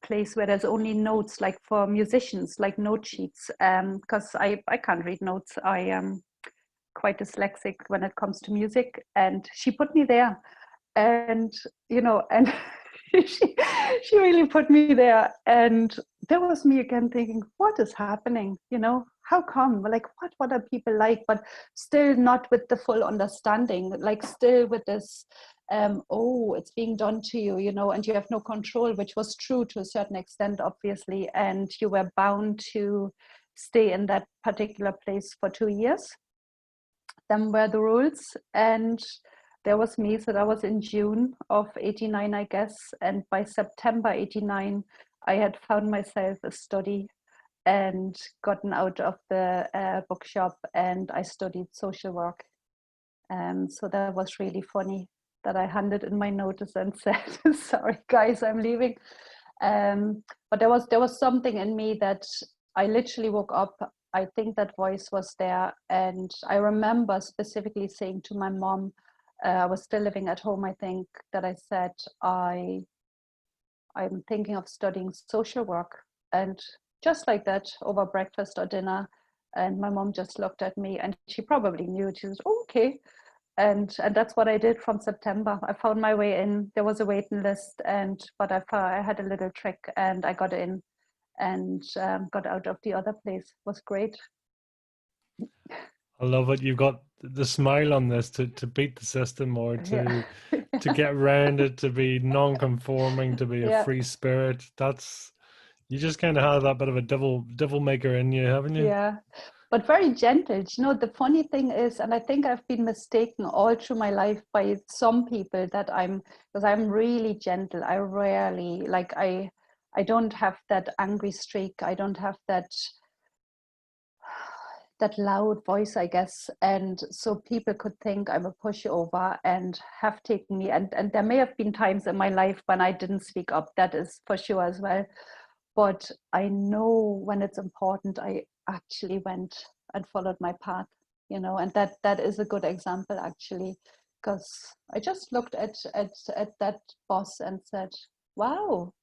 place where there's only notes, like for musicians, like note sheets, because I can't read notes. I am quite dyslexic when it comes to music, and she put me there. And and she really put me there. And there was me again thinking, what is happening? How come? Like, what are people like? But still not with the full understanding, like, still with this it's being done to you, and you have no control, which was true to a certain extent, obviously. And you were bound to stay in that particular place for 2 years. Them were the rules. And there was me. So that was in June of 89, I guess. And by September 89, I had found myself a study and gotten out of the bookshop, and I studied social work. So that was really funny that I handed in my notice and said, "Sorry, guys, I'm leaving." But there was something in me that I literally woke up. I think that voice was there, and I remember specifically saying to my mom, I was still living at home, I think, that I said, I'm thinking of studying social work. And just like that, over breakfast or dinner, and my mom just looked at me, and she probably knew. She was, "Oh, okay." And that's what I did from September. I found my way in. There was a waiting list, but I had a little trick, and I got in, and got out of the other place. It was great. I love it. You've got the smile on this to beat the system, or Yeah. to get around it, to be non-conforming, to be a Yeah. free spirit. That's, you just kind of have that bit of a devil maker in you, haven't you? Yeah, but very gentle. You know, the funny thing is, and I think I've been mistaken all through my life by some people that because I'm really gentle. I rarely, like, I don't have that angry streak. I don't have that loud voice, I guess. And so people could think I'm a pushover and have taken me. And there may have been times in my life when I didn't speak up. That is for sure as well. But I know when it's important, I actually went and followed my path, and that is a good example, actually, because I just looked at that boss and said, wow,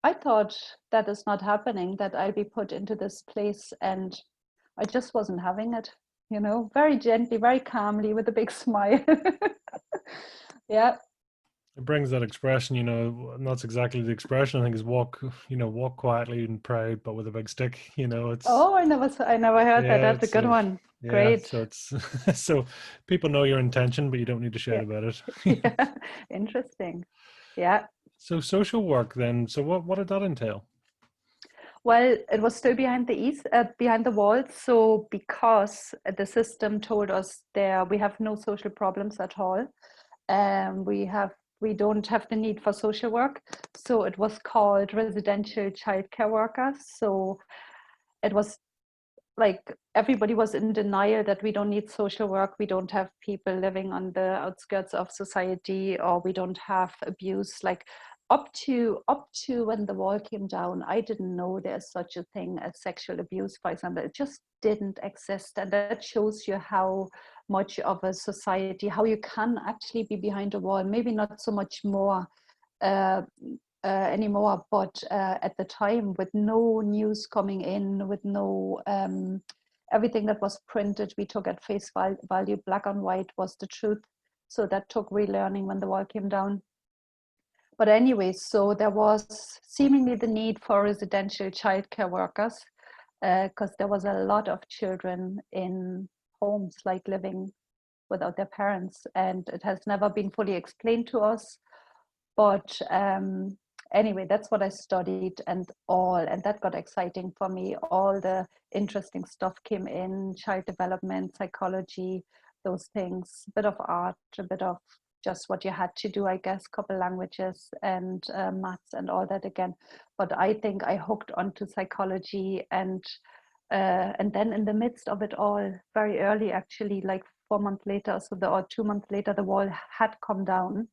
I thought that is not happening, that I'll be put into this place, and I just wasn't having it, very gently, very calmly, with a big smile. Yeah. It brings that expression, and that's exactly the expression. I think is walk quietly and proud, but with a big stick. It's, Oh, I never heard that. yeah, That's a it's good one. yeah. Great. So it's so people know your intention, but you don't need to shout Yeah. about it. Yeah. Interesting. Yeah. So social work then. So what did that entail? Well, it was still behind the walls. So because the system told us there we have no social problems at all, we don't have the need for social work. So it was called residential childcare workers. So it was like everybody was in denial that we don't need social work, we don't have people living on the outskirts of society, or we don't have abuse. Like up to when the wall came down, I didn't know there's such a thing as sexual abuse, for example. It just didn't exist. And that shows you how much of a society, how you can actually be behind a wall, maybe not so much more uh, anymore, but at the time, with no news coming in, with no everything that was printed, we took at face value, black and white was the truth. So that took relearning when the wall came down. But anyway, so there was seemingly the need for residential childcare workers, because there was a lot of children in homes, like living without their parents, and it has never been fully explained to us. But anyway, that's what I studied, and that got exciting for me. All the interesting stuff came in: child development, psychology, those things, a bit of art, a bit of just what you had to do, I guess, couple languages, and maths and all that again. But I think I hooked onto psychology, and then in the midst of it all, very early, actually, like 4 months later, or 2 months later, the wall had come down,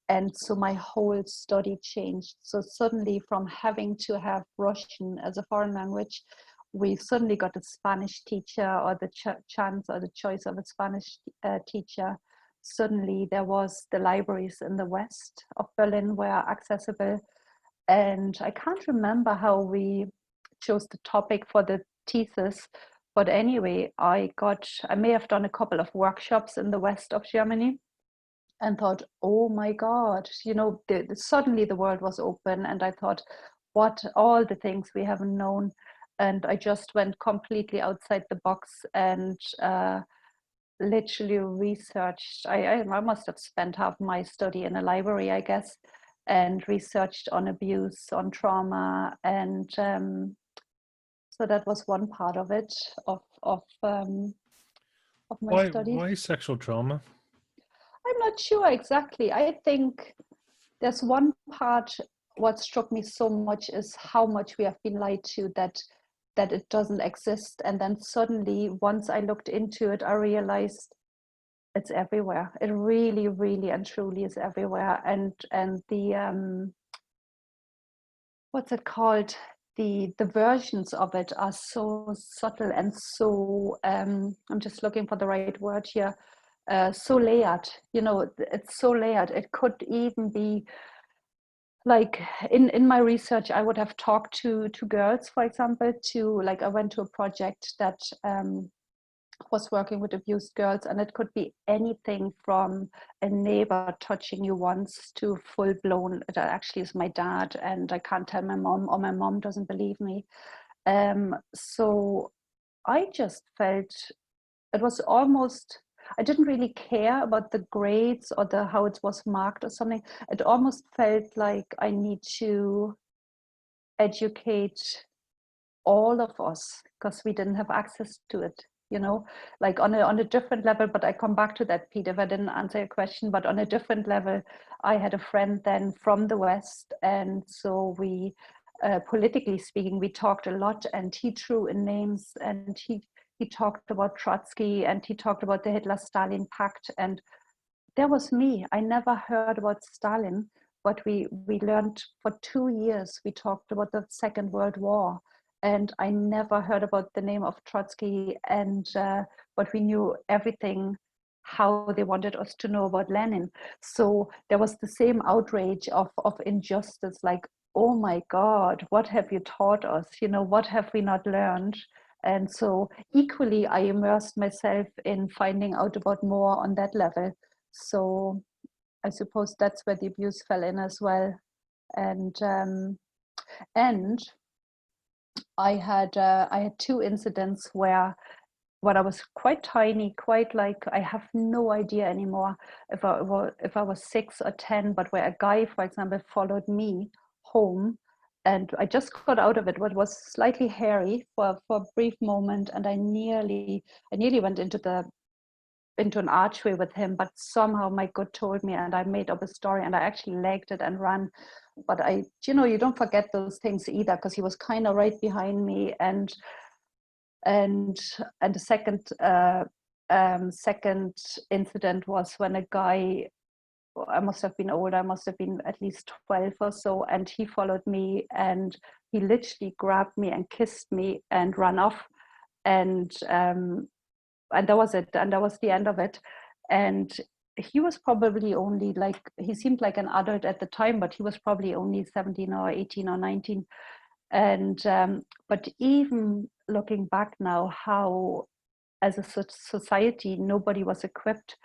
and so my whole study changed. So suddenly, from having to have Russian as a foreign language, we suddenly got a Spanish teacher, or the chance or the choice of a Spanish teacher. Suddenly there was the libraries in the west of Berlin were accessible. And I can't remember how we chose the topic for the thesis, but anyway, I may have done a couple of workshops in the west of Germany, and thought, oh my God, suddenly the world was open. And I thought, what all the things we haven't known. And I just went completely outside the box, and literally researched. I must have spent half my study in a library, I guess, and researched on abuse, on trauma. And so that was one part of it, of my studies. Why sexual trauma? I'm not sure exactly. I think there's one part. what struck me so much is how much we have been lied to, that it doesn't exist. And then suddenly, once I looked into it, I realized it's everywhere. It really, really and truly is everywhere. And the what's it called? The versions of it are so subtle and so I'm just looking for the right word here. So layered, you know, it's so layered. It could even be like in my research, I would have talked to girls, for example, to like I went to a project that was working with abused girls, and it could be anything from a neighbor touching you once to full blown, that actually is my dad and I can't tell my mom, or my mom doesn't believe me. So I just felt it was almost, I didn't really care about the grades or the how it was marked or something. It almost felt like I need to educate all of us because we didn't have access to it, you know, like on a different level. But I come back to that, Pete, if I didn't answer your question. But on a different level, I had a friend then from the West, and so we politically speaking, we talked a lot, and he threw in names, and he talked about Trotsky, and he talked about the Hitler-Stalin Pact, and there was me. I never heard about Stalin, but we learned for 2 years. We talked about the Second World War, and I never heard about the name of Trotsky. And but we knew everything how they wanted us to know about Lenin. So there was the same outrage of injustice, like, oh my God, what have you taught us? You know, what have we not learned? And so equally, I immersed myself in finding out about more on that level. So I suppose that's where the abuse fell in as well. And I had two incidents where when I was quite tiny, quite like I have no idea anymore if I was 6 or 10, but where a guy, for example, followed me home, and I just got out of it, what was slightly hairy for a brief moment, and I nearly went into an archway with him, but somehow my gut told me, and I made up a story, and I actually legged it and ran. But you know, you don't forget those things either, because he was kind of right behind me. And the second incident was when a guy, I must have been older, I must have been at least 12 or so, and he followed me, and he literally grabbed me and kissed me and ran off. And that was it, and that was the end of it. And he was probably only like, he seemed like an adult at the time, but he was probably only 17 or 18 or 19. And but even looking back now, how as a society nobody was equipped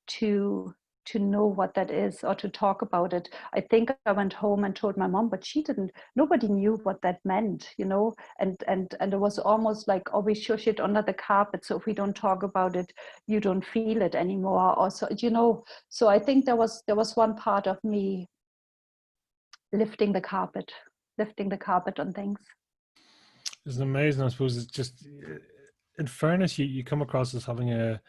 to know what that is or to talk about it. I think I went home and told my mom, but she didn't, nobody knew what that meant, you know. And it was almost like, oh, we shush it under the carpet, so if we don't talk about it, you don't feel it anymore, or so, you know. So I think there was one part of me lifting the carpet on things. It's amazing. I suppose it's just, in fairness, you come across as having a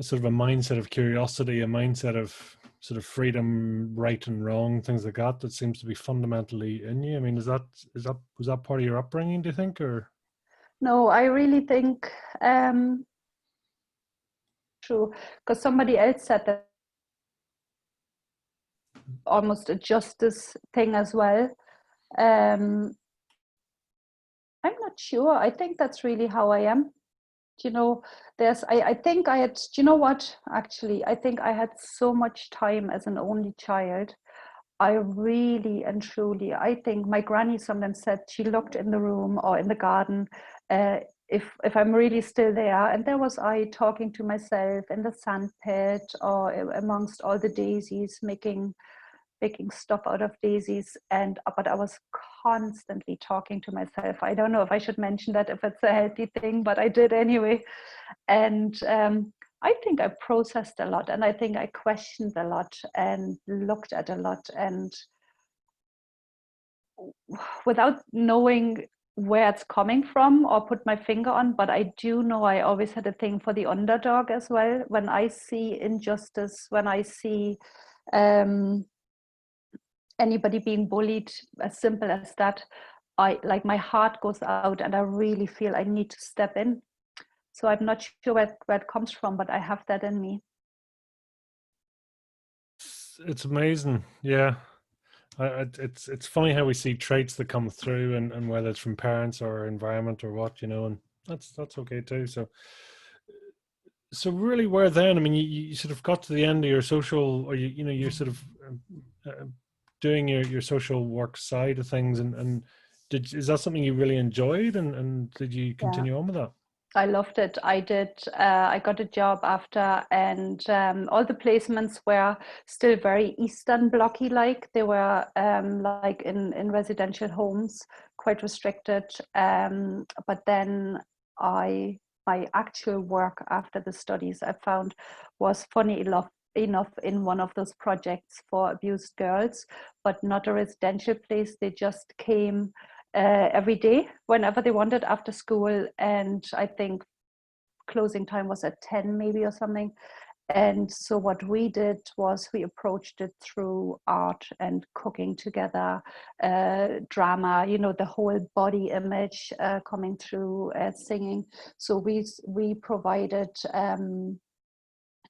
sort of a mindset of curiosity, a mindset of sort of freedom, right and wrong, things like that. That seems to be fundamentally in you. I mean, was that part of your upbringing, do you think, or? No, I really think true, because somebody else said that, almost a justice thing as well. Um, I'm not sure. I think that's really how I am. You know, I think I had, you know what, actually, I think I had so much time as an only child. I really and truly, I think my granny sometimes said she looked in the room or in the garden, if I'm really still there, and there was I talking to myself in the sandpit or amongst all the daisies, making stuff out of daisies. And but I was constantly talking to myself. I don't know if I should mention that, if it's a healthy thing, but I did anyway. And I think I processed a lot, and I think I questioned a lot and looked at a lot, and without knowing where it's coming from or put my finger on, but I do know I always had a thing for the underdog as well. When I see injustice, when I see anybody being bullied, as simple as that, my heart goes out and I really feel I need to step in. So I'm not sure where it comes from, but I have that in me. It's amazing. Yeah. It's funny how we see traits that come through, and whether it's from parents or environment or what, and that's okay too. So really, where then? I mean, you sort of got to the end of your social, or you're sort of doing your social work side of things, and is that something you really enjoyed, and did you Yeah. continue on with that? I loved it. I did. I got a job after, and all the placements were still very Eastern Blocky like. They were like in residential homes, quite restricted. But then my actual work after the studies I found was funny enough in one of those projects for abused girls, but not a residential place. They just came every day whenever they wanted after school, and I think closing time was at 10 maybe or something. And so what we did was we approached it through art and cooking together, drama, the whole body image coming through, singing. So we provided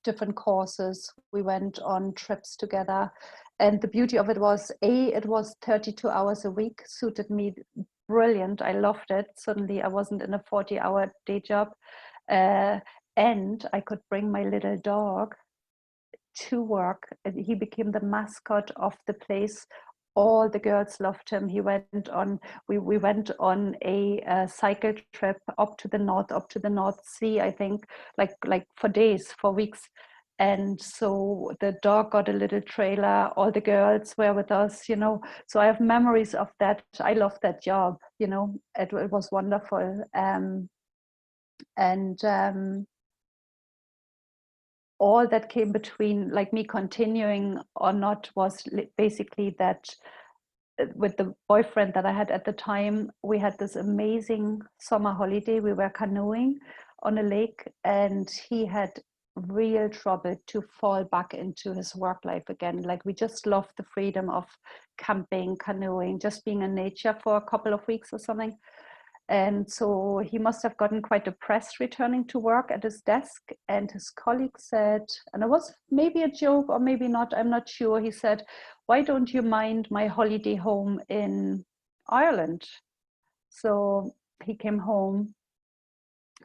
different courses. We went on trips together. And the beauty of it was, it was 32 hours a week, suited me brilliant. I loved it. Suddenly I wasn't in a 40-hour day job. And I could bring my little dog to work. He became the mascot of the place. All the girls loved him. He went on. We went on a cycle trip up to the North Sea. I think like for days, for weeks. And so the dog got a little trailer. All the girls were with us. So I have memories of that. I loved that job. It was wonderful. And all that came between, like me continuing or not, was basically that with the boyfriend that I had at the time, we had this amazing summer holiday. We were canoeing on a lake, and he had real trouble to fall back into his work life again. Like, we just loved the freedom of camping, canoeing, just being in nature for a couple of weeks or something. And so he must have gotten quite depressed returning to work at his desk. And his colleague said, and it was maybe a joke or maybe not, I'm not sure. He said, "Why don't you mind my holiday home in Ireland?" So he came home,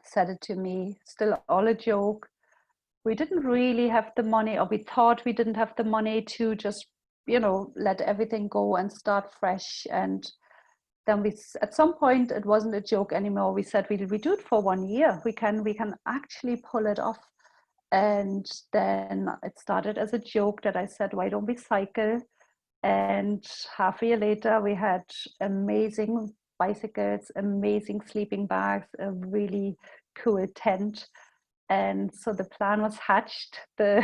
said it to me, still all a joke. We didn't really have the money, or we thought we didn't have the money to just, let everything go and start fresh. And then at some point, it wasn't a joke anymore. We said we do it for 1 year. We can actually pull it off. And then it started as a joke that I said, "Why don't we cycle?" And half a year later, we had amazing bicycles, amazing sleeping bags, a really cool tent. And so the plan was hatched. The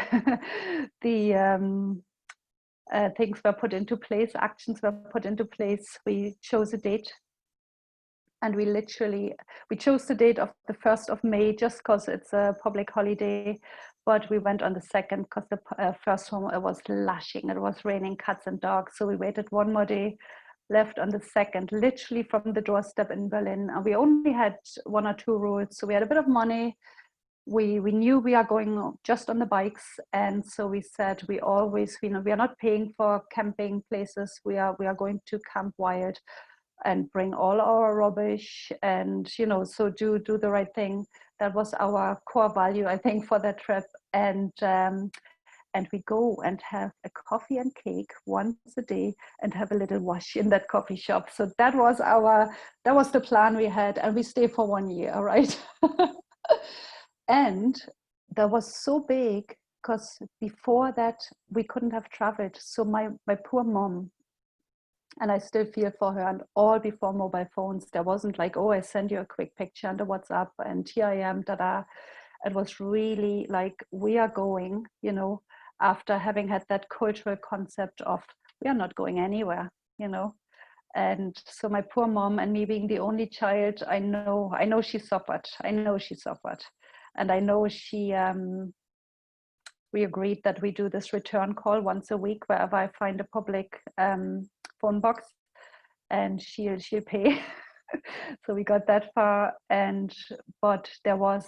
things were put into place, actions were put into place. We chose a date, and we chose the date of the 1st of May just because it's a public holiday, but we went on the 2nd because the first one, it was lashing, it was raining cats and dogs. So we waited one more day, left on the 2nd, literally from the doorstep in Berlin. And we only had 1 or 2 rules. So we had a bit of money. We knew we are going just on the bikes, and so we said we always, we are not paying for camping places. We are going to camp wild and bring all our rubbish, and so do the right thing. That was our core value, I think, for that trip. And we go and have a coffee and cake once a day and have a little wash in that coffee shop. So that was the plan we had, and we stay for 1 year, right? And that was so big because before that we couldn't have traveled. So my poor mom, and I still feel for her, and all before mobile phones, there wasn't like, "Oh, I send you a quick picture on the WhatsApp and here I am, da-da." It was really like, we are going, after having had that cultural concept of we are not going anywhere, And so my poor mom, and me being the only child, I know she suffered. And I know we agreed that we do this return call once a week wherever I find a public phone box, and she'll pay. So we got that far, but there was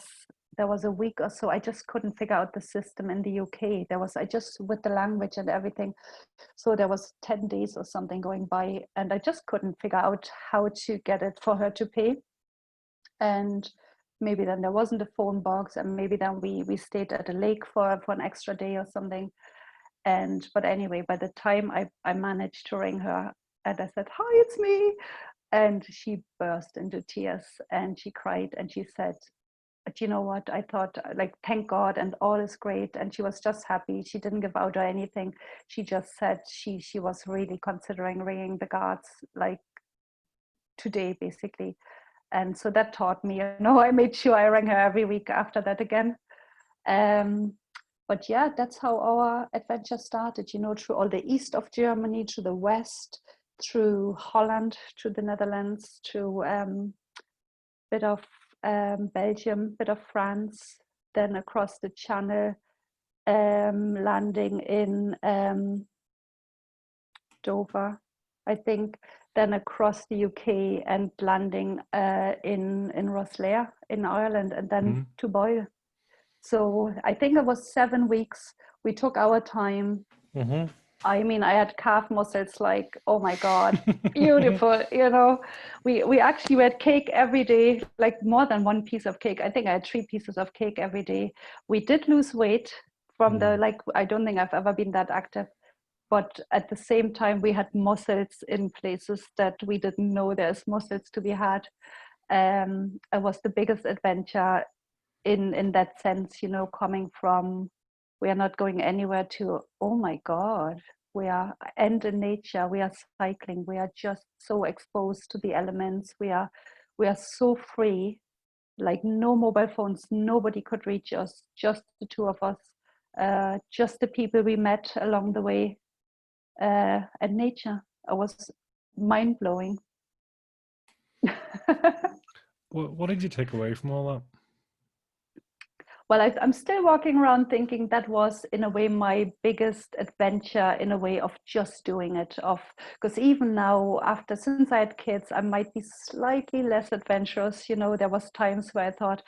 a week or so I just couldn't figure out the system in the UK. I just, with the language and everything, so there was 10 days or something going by, and I just couldn't figure out how to get it for her to pay. And maybe then there wasn't a phone box, and maybe then we stayed at a lake for an extra day or something. But anyway, by the time I managed to ring her, and I said, "Hi, it's me," and she burst into tears and she cried and she said, "Do you know what? I thought, like, thank God, and all is great." And she was just happy. She didn't give out or anything. She just said she was really considering ringing the guards, like, today, basically. And so that taught me, I made sure I rang her every week after that again. But yeah, that's how our adventure started, through all the east of Germany, to the west, through Holland, to the Netherlands, to bit of Belgium, bit of France, then across the Channel, landing in Dover, I think, then across the UK and landing in Rosslare in Ireland, and then to Boyle. So I think it was 7 weeks. We took our time. I mean, I had calf muscles like, oh my God, beautiful. We actually had cake every day, like more than one piece of cake. I think I had 3 pieces of cake every day. We did lose weight from I don't think I've ever been that active. But at the same time, we had muscles in places that we didn't know there's muscles to be had. It was the biggest adventure in that sense, coming from, we are not going anywhere, to, oh my God, and in nature, we are cycling, we are just so exposed to the elements, we are so free, like no mobile phones, nobody could reach us, just the 2 of us, just the people we met along the way, and nature. It was mind-blowing. What did you take away from all that? Well, I'm still walking around thinking that was, in a way, my biggest adventure, in a way, of just doing it. Because even now, since I had kids, I might be slightly less adventurous. There was times where I thought,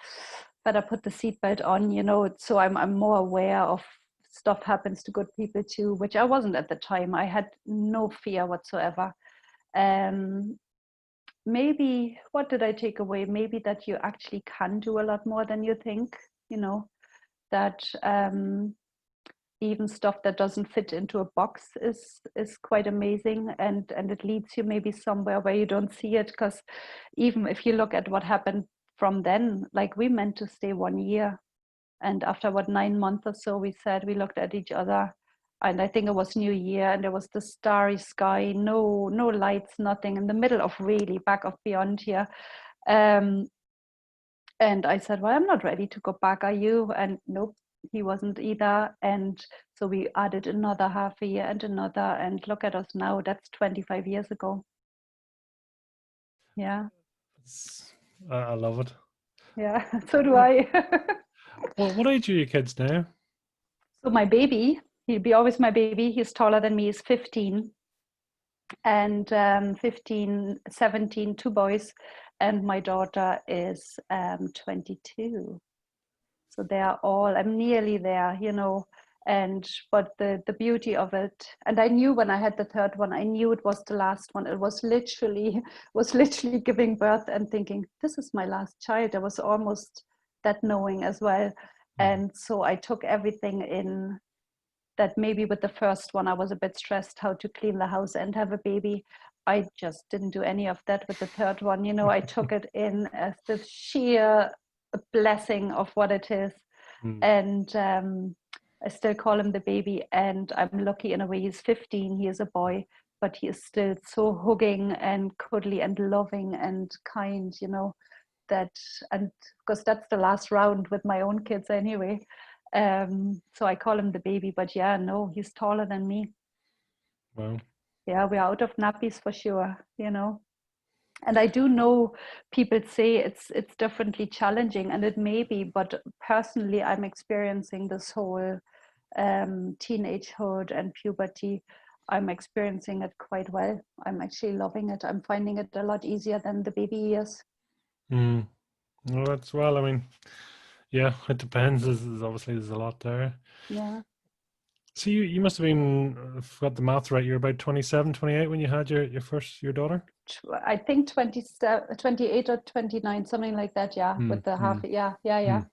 better put the seatbelt on. So I'm more aware of stuff happens to good people too, which I wasn't at the time. I had no fear whatsoever. Maybe, what did I take away? Maybe that you actually can do a lot more than you think. That even stuff that doesn't fit into a box is quite amazing, and it leads you maybe somewhere where you don't see it. Because even if you look at what happened from then, like, we meant to stay 1 year, and after 9 months or so, we looked at each other, and I think it was New Year, and there was the starry sky, no lights, nothing, in the middle of really back of beyond here. And I said, well, I'm not ready to go back, are you? And nope, he wasn't either. And so we added another half a year and another, and look at us now. That's 25 years ago. Yeah. I love it. Yeah, so do I. What age are your kids now? So my baby, he'll be always my baby. He's taller than me. He's 15. And 15, 17, 2 boys. And my daughter is 22. So they are all, I'm nearly there, but the beauty of it, and I knew when I had the 3rd one, I knew it was the last one. It was literally giving birth and thinking, this is my last child. There was almost that knowing as well. And so I took everything in. That maybe with the first one, I was a bit stressed how to clean the house and have a baby. I just didn't do any of that with the 3rd one. I took it in as the sheer blessing of what it is. And I still call him the baby, and I'm lucky in a way. He's 15, he is a boy, but he is still so hugging and cuddly and loving and kind, and because that's the last round with my own kids anyway. So I call him the baby, but yeah, no, he's taller than me. Wow. Yeah, we're out of nappies for sure, And I do know people say it's differently challenging, and it may be, but personally, I'm experiencing this whole teenagehood and puberty, I'm experiencing it quite well. I'm actually loving it. I'm finding it a lot easier than the baby years. Mm. Well, that's well. I mean, yeah, it depends. Obviously there's a lot there. Yeah. So you must have been, if I've got the math right, you're about 27, 28 when you had your daughter? I think 27, 28 or 29, something like that. Yeah. Mm, With the half. mm, Yeah. Yeah. Yeah. mm.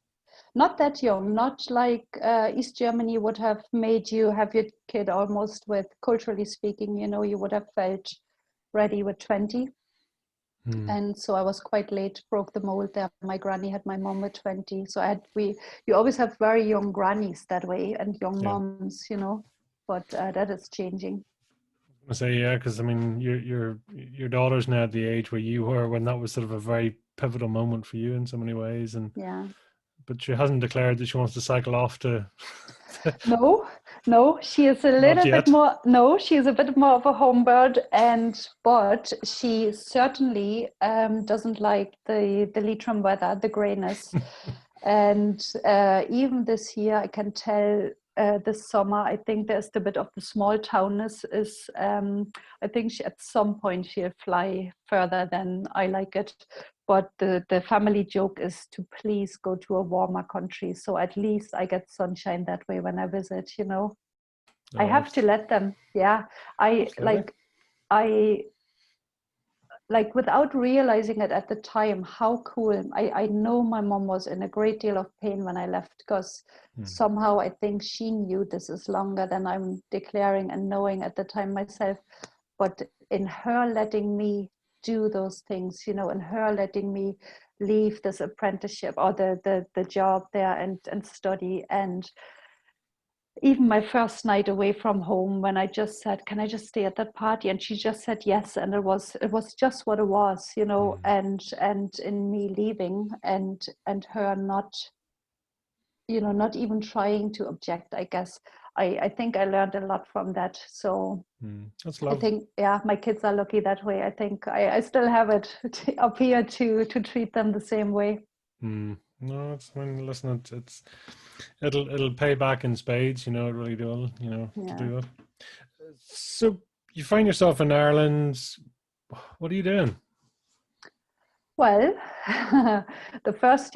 Not that young, not like East Germany would have made you have your kid almost with, culturally speaking, you would have felt ready with 20. Mm. And so I was quite late, broke the mold there. My granny had my mom with 20. So you always have very young grannies that way and young Yeah. moms. But that is changing. I say yeah, because I mean your daughter's now at the age where you were when that was sort of a very pivotal moment for you in so many ways, and Yeah. but she hasn't declared that she wants to cycle off to No, no, she is a not little bit yet. more, no, she's a bit more of a home bird, but she certainly doesn't like the Leitrim weather, the grayness. And even this year, I can tell this summer, I think there's a bit of the small townness is, I think at some point she'll fly further than I like it. But the family joke is to please go to a warmer country. So at least I get sunshine that way when I visit. I Oh, have to let them. Yeah. I absolutely. like, I like without realizing it at the time how cool. I know my mom was in a great deal of pain when I left, because Mm, somehow I think she knew this is longer than I'm declaring and knowing at the time myself. But in her letting me do those things, and her letting me leave this apprenticeship or the job there and study, and even my first night away from home, when I just said, can I just stay at that party? And she just said yes. And it was just what it was. mm, And in me leaving and her not even trying to object, I guess. I think I learned a lot from that. So that's I love. think, yeah, my kids are lucky that way. I think I still have it up here to treat them the same way. Mm. No, it's I mean, listen, it'll pay back in spades. It really will. To Yeah. do it. So you find yourself in Ireland. What are you doing? Well, the first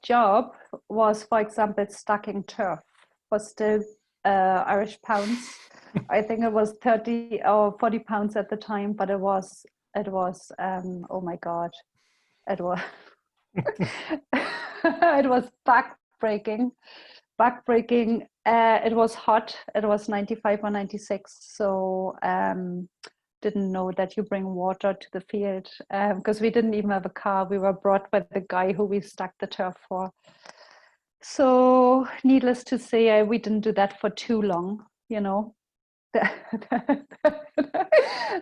job was, for example, stacking turf for still Irish pounds. I think it was 30 or 40 pounds at the time, but oh my God, it was, it was backbreaking, backbreaking. It was hot. It was 95 or 96. So, didn't know that you bring water to the field, because we didn't even have a car. We were brought by the guy who we stuck the turf for. So needless to say, we didn't do that for too long.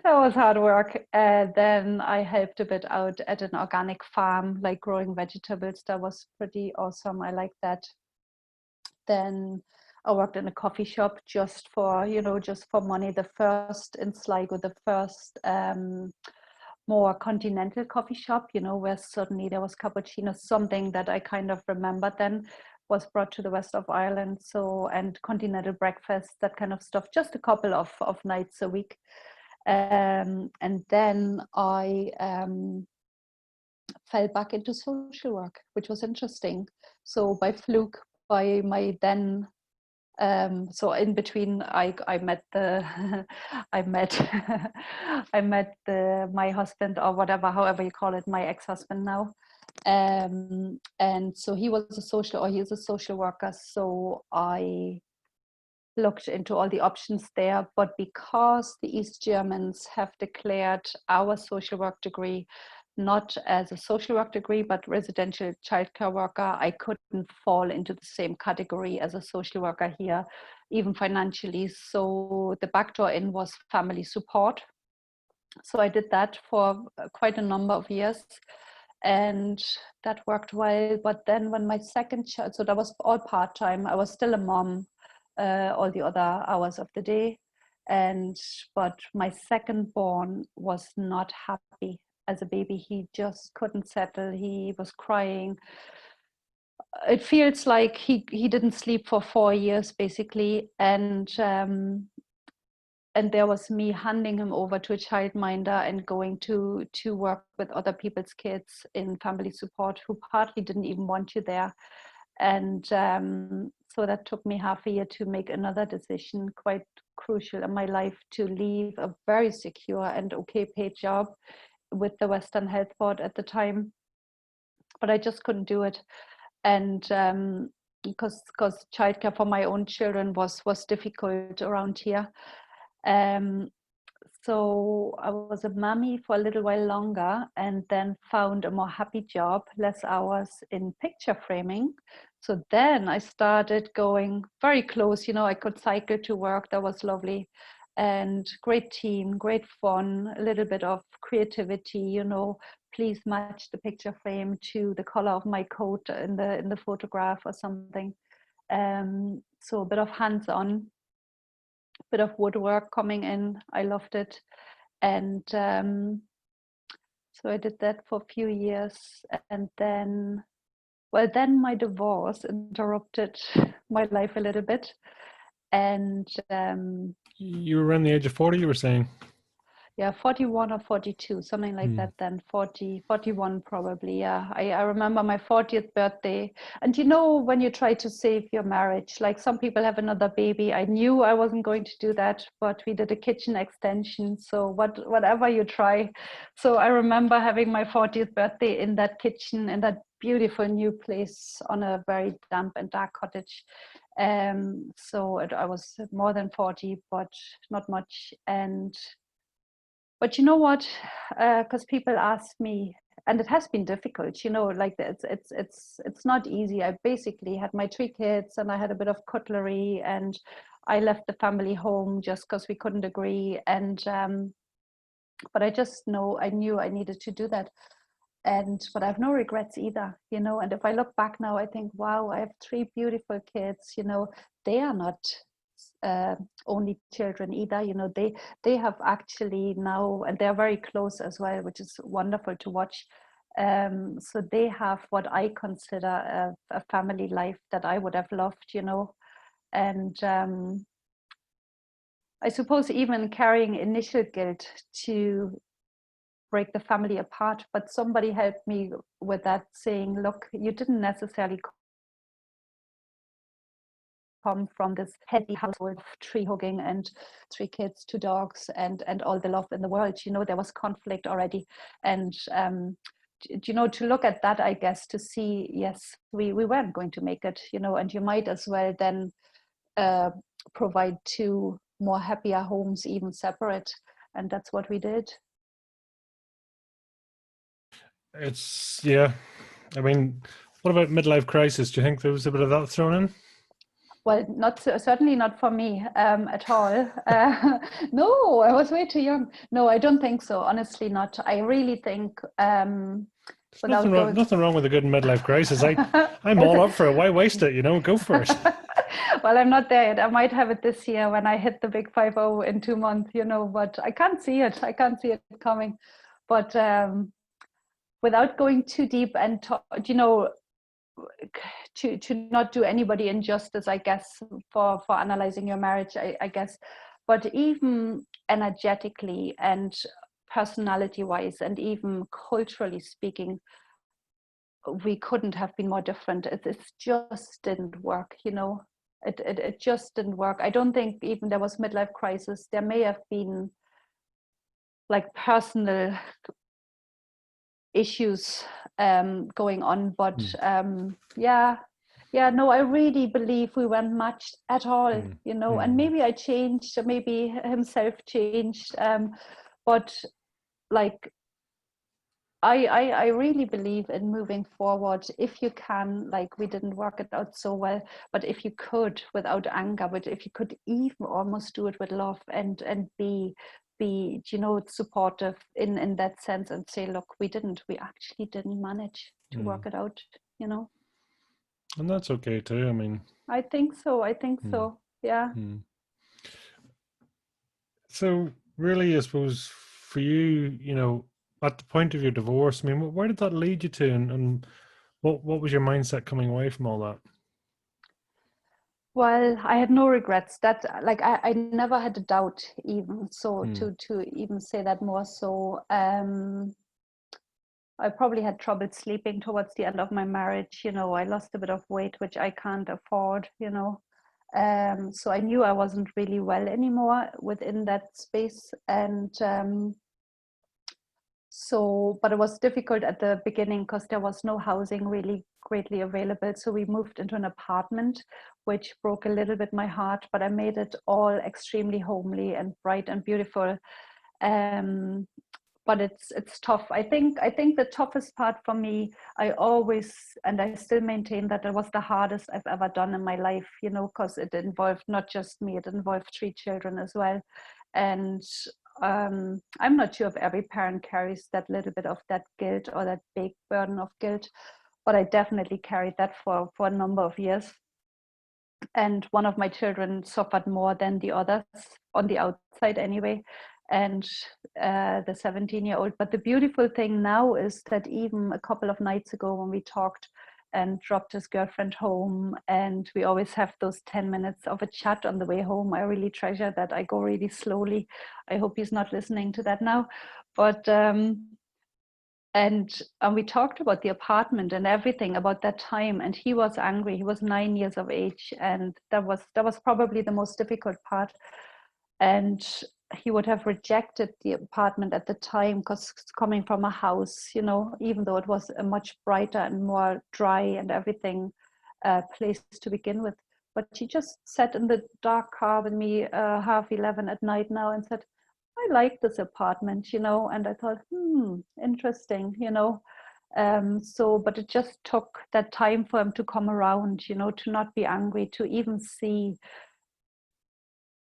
That was hard work. Then I helped a bit out at an organic farm, like growing vegetables. That was pretty awesome. I like that. Then I worked in a coffee shop just for money. The first in Sligo, the first more continental coffee shop, where suddenly there was cappuccino, something that I kind of remembered then was brought to the west of Ireland. So, and continental breakfast, that kind of stuff, just a couple of nights a week. And then I fell back into social work, which was interesting. So by fluke, by my then so in between I met the I met I met my husband, or whatever, however you call it, my ex-husband now. And so he is a social worker. So I looked into all the options there, but because the East Germans have declared our social work degree not as a social work degree, but residential childcare worker, I couldn't fall into the same category as a social worker here, even financially. So the backdoor in was family support. So I did that for quite a number of years, and that worked well. But then when my second child, so that was all part-time, I was still a mom all the other hours of the day. But my second born was not happy as a baby. He just couldn't settle. He was crying it feels like he didn't sleep for 4 years basically, and there was me handing him over to a childminder and going to work with other people's kids in family support who partly didn't even want you there. And so that took me half a year to make another decision, quite crucial in my life, to leave a very secure and okay paid job with the Western Health Board at the time. But I just couldn't do it. And because childcare for my own children was difficult around here. So I was a mummy for a little while longer, and then found a more happy job, less hours in picture framing. So then I started going very close. I could cycle to work. That was lovely. And great team, great fun, a little bit of creativity, please match the picture frame to the color of my coat in the photograph or something. So a bit of hands-on, bit of woodwork coming in. I loved it. And so I did that for a few years. And then my divorce interrupted my life a little bit. And You were around the age of 40, you were saying? yeah, 41 or 42, something like that then. 41 probably, yeah. I remember my 40th birthday. And when you try to save your marriage, like some people have another baby, I knew I wasn't going to do that, but we did a kitchen extension. So whatever you try. So I remember having my 40th birthday in that kitchen, in that beautiful new place on a very damp and dark cottage. So I was more than 40, but not much. But you know what? Because people ask me, and it has been difficult. Like it's not easy. I basically had my 3 kids, and I had a bit of cutlery, and I left the family home just because we couldn't agree. And but I knew I needed to do that. But I have no regrets either. And if I look back now, I think, wow, I have 3 beautiful kids. They are not only children either. They have actually now, and they're very close as well, which is wonderful to watch. So they have what I consider a family life that I would have loved. And I suppose even carrying initial guilt to break the family apart, but somebody helped me with that, saying, look, you didn't necessarily come from this heavy household of tree hugging and 3 kids, 2 dogs, and all the love in the world. There was conflict already. And to look at that, I guess, to see, yes, we weren't going to make it, and you might as well then provide 2 more happier homes, even separate. And that's what we did. Yeah. I mean, what about midlife crisis? Do you think there was a bit of that thrown in? Well, certainly not for me at all. No, I was way too young. No, I don't think so. Honestly, not. I really think without going. Nothing wrong with a good midlife crisis. I'm all up for it. Why waste it? Go for it. Well, I'm not there yet. I might have it this year when I hit the big 50 in 2 months. But I can't see it. I can't see it coming. But without going too deep and to not do anybody injustice, I guess, for analyzing your marriage, I guess, but even energetically and personality wise, and even culturally speaking, we couldn't have been more different. It just didn't work. It just didn't work. I don't think even there was midlife crisis. There may have been like personal issues going on, but no, I really believe we weren't matched at all, and maybe I changed, or maybe himself changed, but like I really believe in moving forward if you can. Like, we didn't work it out so well, but if you could, without anger, but if you could even almost do it with love, and be supportive in that sense, and say, look, we actually didn't manage to work it out. And that's okay too. I mean, I think so. Yeah. So really, I suppose for you, at the point of your divorce, I mean, where did that lead you to, and What was your mindset coming away from all that? Well, I had no regrets. That like I never had a doubt even. So Hmm. to even say that more so, I probably had trouble sleeping towards the end of my marriage. You know, I lost a bit of weight, which I can't afford, you know. So I knew I wasn't really well anymore within that space. And so, but it was difficult at the beginning because there was no housing really greatly available. So we moved into an apartment, which broke a little bit my heart, but I made it all extremely homely and bright and beautiful. Um, but it's tough. I think the toughest part for me, I always, and I still maintain that it was the hardest I've ever done in my life, you know, because it involved not just me, it involved 3 children as well. And I'm not sure if every parent carries that little bit of that guilt or that big burden of guilt, but I definitely carried that for a number of years. And one of my children suffered more than the others on the outside anyway, and the 17-year-old. But the beautiful thing now is that even a couple of nights ago when we talked and dropped his girlfriend home, and we always have those 10 minutes of a chat on the way home. I really treasure that. I go really slowly. I hope he's not listening to that now. But and we talked about the apartment and everything about that time, and he was angry. He was 9 years of age, and that was probably the most difficult part. And he would have rejected the apartment at the time because coming from a house, you know, even though it was a much brighter and more dry and everything place to begin with. But he just sat in the dark car with me 11:30 at night now and said, I like this apartment, you know. And I thought, interesting, you know. So, but it just took that time for him to come around, you know, to not be angry, to even see,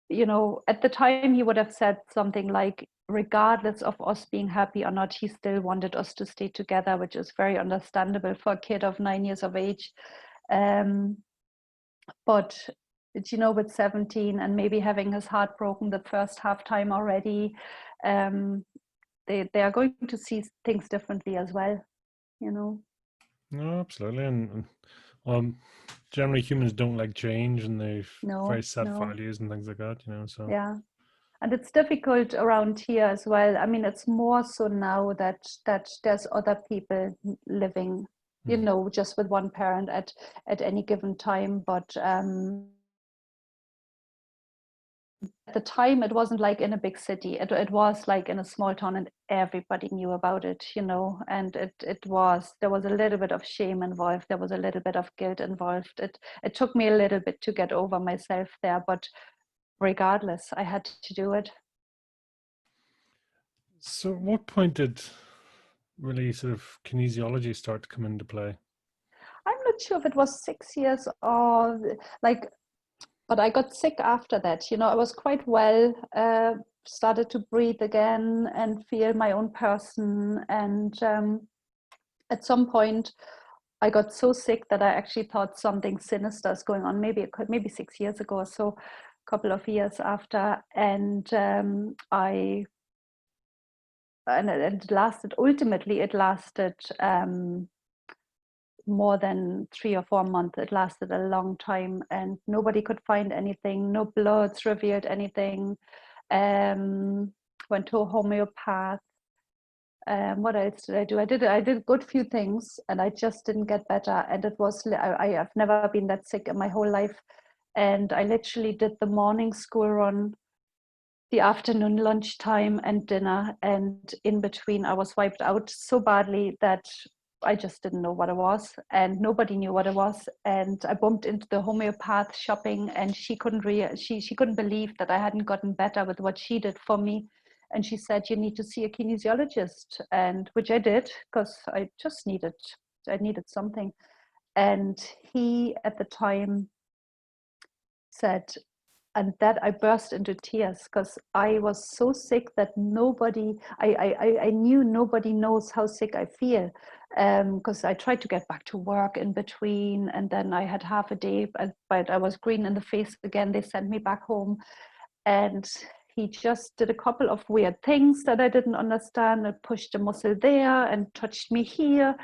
you know, at the time he would have said something like, regardless of us being happy or not, he still wanted us to stay together, which is very understandable for a kid of 9 years of age. Um, but you know, with 17 and maybe having his heart broken the first half time already, um, they are going to see things differently as well, you know. No, absolutely, and um, generally humans don't like change, and they've very No, set no, values and things like that, you know. So yeah. And it's difficult around here as well. I mean, it's more so now that there's other people living, you hmm. know, just with one parent at any given time. But at the time, it wasn't like in a big city. It was like in a small town, and everybody knew about it, you know. And there was a little bit of shame involved. There was a little bit of guilt involved. It took me a little bit to get over myself there, but regardless, I had to do it. So, at what point did really sort of kinesiology start to come into play? I'm not sure if it was 6 years or like, but I got sick after that. You know, I was quite well, started to breathe again and feel my own person. And at some point, I got so sick that I actually thought something sinister is going on. Maybe 6 years ago or so, a couple of years after, and it lasted. Ultimately, it lasted. More than 3 or 4 months. It lasted a long time, and nobody could find anything. No bloods revealed anything. Um, Went to a homeopath. What else did I do? I did a good few things, and I just didn't get better. And it was I've never been that sick in my whole life, and I literally did the morning school run, the afternoon lunchtime and dinner, and in between I was wiped out so badly that I just didn't know what it was, and nobody knew what it was. And I bumped into the homeopath shopping, and she couldn't believe that I hadn't gotten better with what she did for me. And she said, you need to see a kinesiologist, and which I did, because I needed something. And he at the time said, and that I burst into tears because I was so sick that I knew nobody knows how sick I feel, because I tried to get back to work in between, and then I had half a day, but I was green in the face again. They sent me back home, and he just did a couple of weird things that I didn't understand, and pushed a muscle there and touched me here,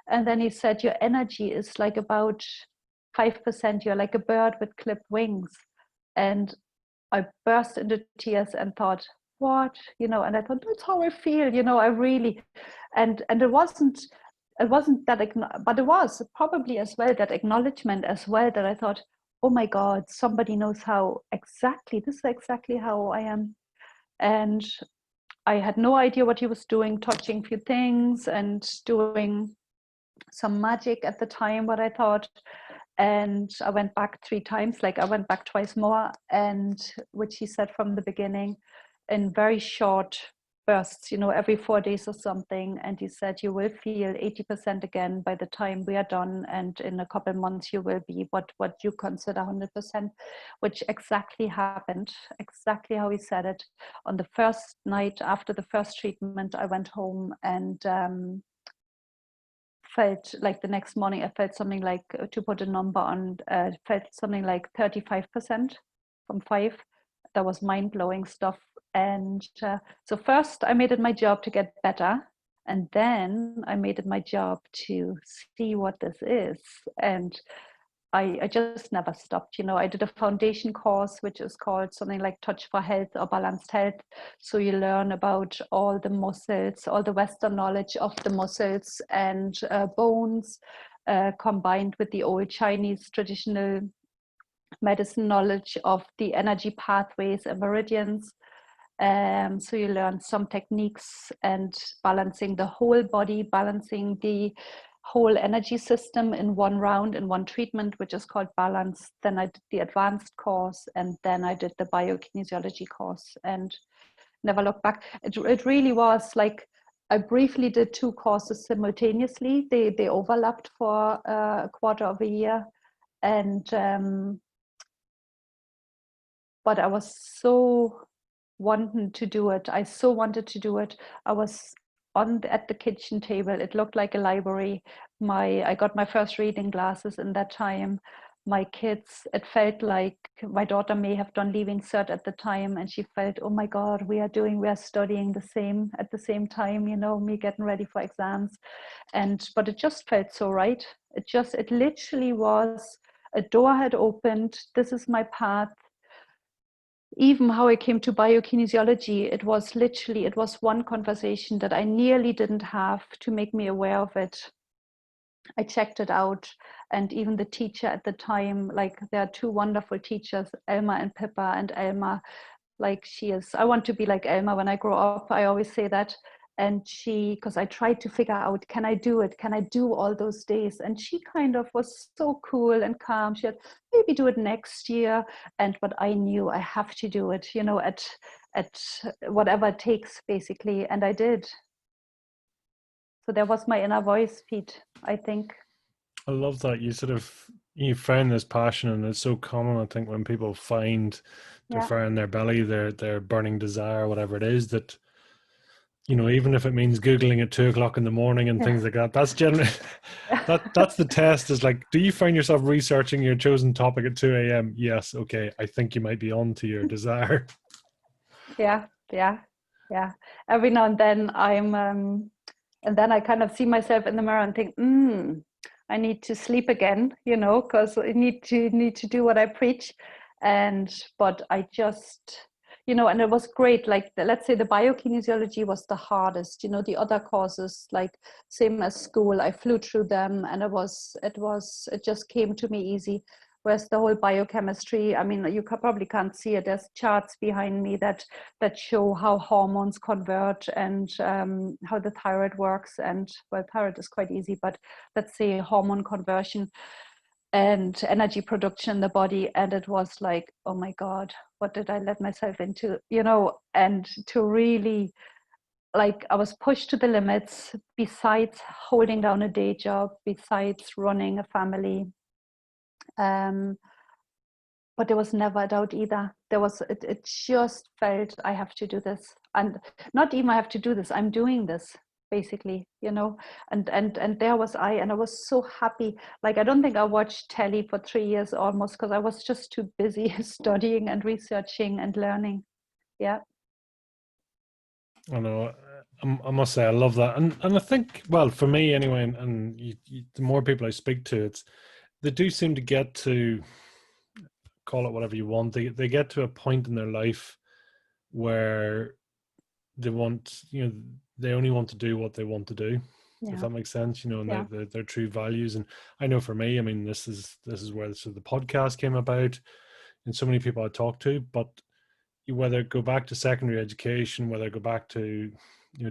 And then he said, your energy is like about 5%. You're like a bird with clipped wings. And I burst into tears and thought, what? And I thought, that's how I feel, I really, and it wasn't that, but it was probably as well that acknowledgement as well, that I thought, oh my God, somebody knows this is exactly how I am. And I had no idea what he was doing, touching a few things and doing some magic at the time, what I thought. And I went back 3 times, like I went back twice more, and which he said from the beginning in very short bursts, every 4 days or something. And he said, you will feel 80% again by the time we are done. And in a couple of months, you will be what you consider 100%, which exactly happened, exactly how he said it. On the first night after the first treatment, I went home and felt like the next morning, I felt something like, to put a number on, felt something like 35% from 5. That was mind-blowing stuff. And so first I made it my job to get better. And then I made it my job to see what this is. And I just never stopped. I did a foundation course, which is called something like Touch for Health or Balanced Health. So you learn about all the muscles, all the Western knowledge of the muscles and bones, combined with the old Chinese traditional medicine knowledge of the energy pathways and meridians. So you learn some techniques and balancing the whole body, balancing the whole energy system in one round, in one treatment, which is called Balance. Then I did the advanced course, and then I did the biokinesiology course, and never looked back. It really was like, I briefly did 2 courses simultaneously. They overlapped for a quarter of a year. And but I was so wanting to do it. I so wanted to do it. I was at the kitchen table. It looked like a library. I got my first reading glasses in that time. My kids, it felt like my daughter may have done Leaving Cert at the time, and she felt, oh my God, we are studying at the same time, me getting ready for exams. But it just felt so right. It literally was, a door had opened. This is my path. Even how I came to biokinesiology, it was one conversation that I nearly didn't have to make me aware of it. I checked it out, and even the teacher at the time, like, there are 2 wonderful teachers, Elma and Pippa. And Elma, like, I want to be like Elma when I grow up. I always say that. And because I tried to figure out, can I do it? Can I do all those days? And she kind of was so cool and calm. She had, maybe do it next year. But I knew I have to do it, at whatever it takes, basically. And I did. So there was my inner voice, Pete, I think. I love that you found this passion, and it's so common, I think, when people find their fire in their belly, their burning desire, whatever it is, that, even if it means Googling at 2 o'clock in the morning and things like that, that's generally, that's the test, is like, do you find yourself researching your chosen topic at 2 a.m.? Yes. Okay. I think you might be on to your desire. Yeah. Every now and then and then I kind of see myself in the mirror and think, I need to sleep again, because I need to do what I preach. But I just, and it was great. Like, let's say the biokinesiology was the hardest. The other courses, like, same as school, I flew through them, and it just came to me easy. Whereas the whole biochemistry, I mean, you probably can't see it. There's charts behind me that show how hormones convert, and how the thyroid works. And, well, thyroid is quite easy, but let's say hormone conversion and energy production in the body. And it was like, oh my God, what did I let myself into? And to really, like, I was pushed to the limits, besides holding down a day job, besides running a family. But there was never a doubt either. It just felt, I have to do this. And not even I have to do this, I'm doing this, basically, and there was and I was so happy. Like, I don't think I watched telly for 3 years almost, because I was just too busy studying and researching and learning. Yeah. I know. I must say I love that, and I think, well, for me anyway, and the more people I speak to, it's they do seem to get to, call it whatever you want. They get to a point in their life where they want, they only want to do what they want to do, if Yeah, that makes sense, and yeah, their true values. And I know for me, I mean, this is where sort of the podcast came about, and so many people I talk to. But you whether go back to secondary education, whether go back to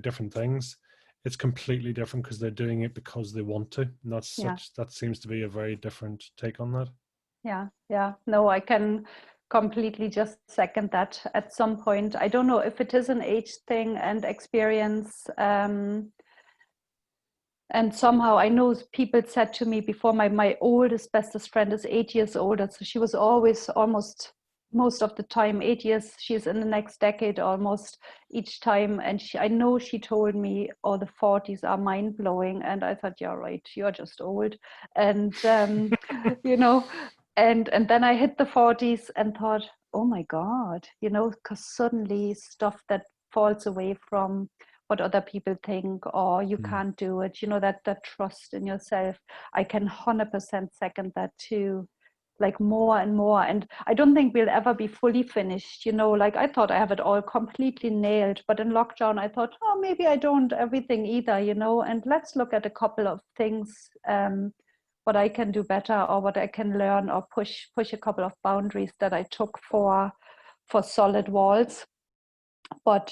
different things, it's completely different because they're doing it because they want to. And yeah, that seems to be a very different take on that. yeah, yeah. No, I can completely just second that. At some point, I don't know if it is an age thing and experience. And somehow I know people said to me before, my oldest bestest friend is 8 years older, so she was always, almost most of the time, 8 years, she's in the next decade almost each time. And I know she told me, oh, the 40s are mind-blowing. And I thought, yeah, right, you're just old. And you know, and then I hit the 40s and thought, oh my God, because suddenly stuff that falls away from what other people think, or you Mm. can't do it, that trust in yourself. I can 100% second that too, like more and more. And I don't think we'll ever be fully finished, like I thought I have it all completely nailed, but in lockdown I thought, oh, maybe I don't everything either, and let's look at a couple of things, what I can do better, or what I can learn, or push a couple of boundaries that I took for solid walls. But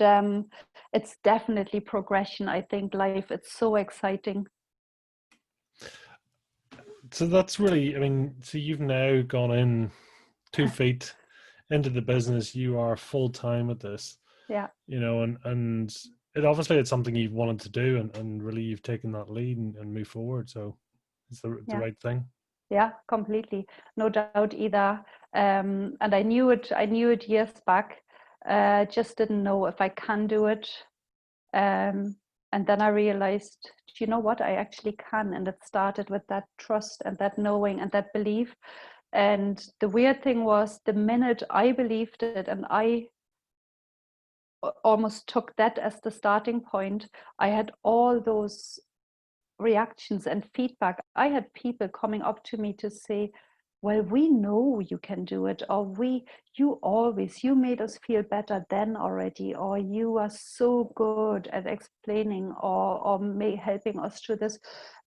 it's definitely progression. I think life, it's so exciting. So that's really, I mean, so you've now gone in 2 feet into the business. You are full time at this, Yeah, and it obviously it's something you've wanted to do, and really you've taken that lead and move forward. So it's the yeah, right thing. yeah, completely, no doubt either. And I knew it years back. Just didn't know if I can do it. And then I realized, do you know what? I actually can. And it started with that trust and that knowing and that belief. And the weird thing was, the minute I believed it and I almost took that as the starting point, I had all those reactions and feedback. I had people coming up to me to say, well, we know you can do it, or you made us feel better then already, or you are so good at explaining, or helping us through this.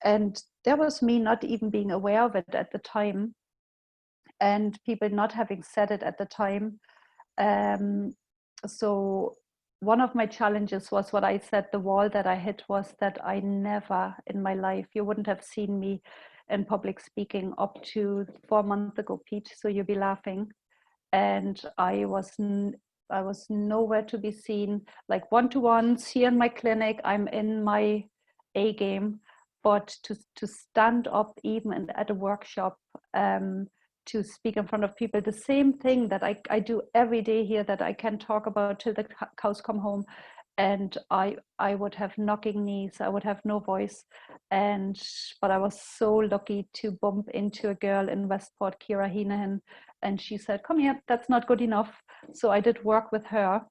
And there was me not even being aware of it at the time, and people not having said it at the time. So one of my challenges was what I said, the wall that I hit was that I never in my life, you wouldn't have seen me in public speaking up to 4 months ago, Pete, so you'll be laughing. And I was nowhere to be seen, like one-to-ones here in my clinic, I'm in my A game, but to stand up even at a workshop, to speak in front of people, the same thing that I do every day here, that I can talk about till the cows come home. And I would have knocking knees, I would have no voice. But I was so lucky to bump into a girl in Westport, Kira Heenan, and she said, come here, that's not good enough. So I did work with her,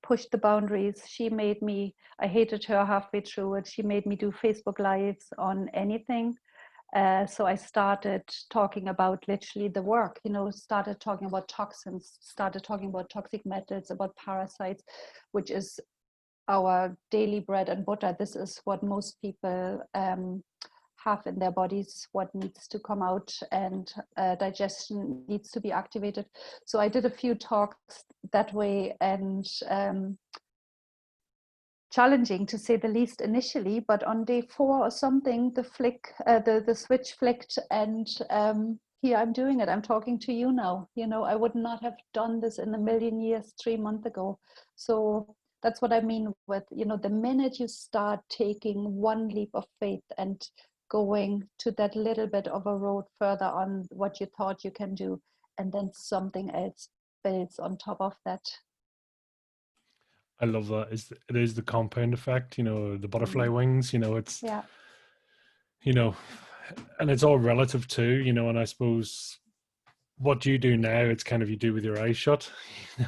pushed the boundaries. She made me, I hated her halfway through it, she made me do Facebook Lives on anything. So I started talking about literally the work, started talking about toxins, started talking about toxic metals, about parasites, which is our daily bread and butter. This is what most people have in their bodies, what needs to come out, and digestion needs to be activated. So I did a few talks that way, and challenging to say the least initially, but on day 4 or something, the switch flicked, and here I'm doing it. I'm talking to you now. I would not have done this in a million years 3 months ago. So that's what I mean with, the minute you start taking one leap of faith and going to that little bit of a road further on what you thought you can do, and then something else builds on top of that. I love that. It is the compound effect, the butterfly Mm. wings, it's, Yeah. you know, and it's all relative too, and I suppose what you do now, it's kind of you do with your eyes shut.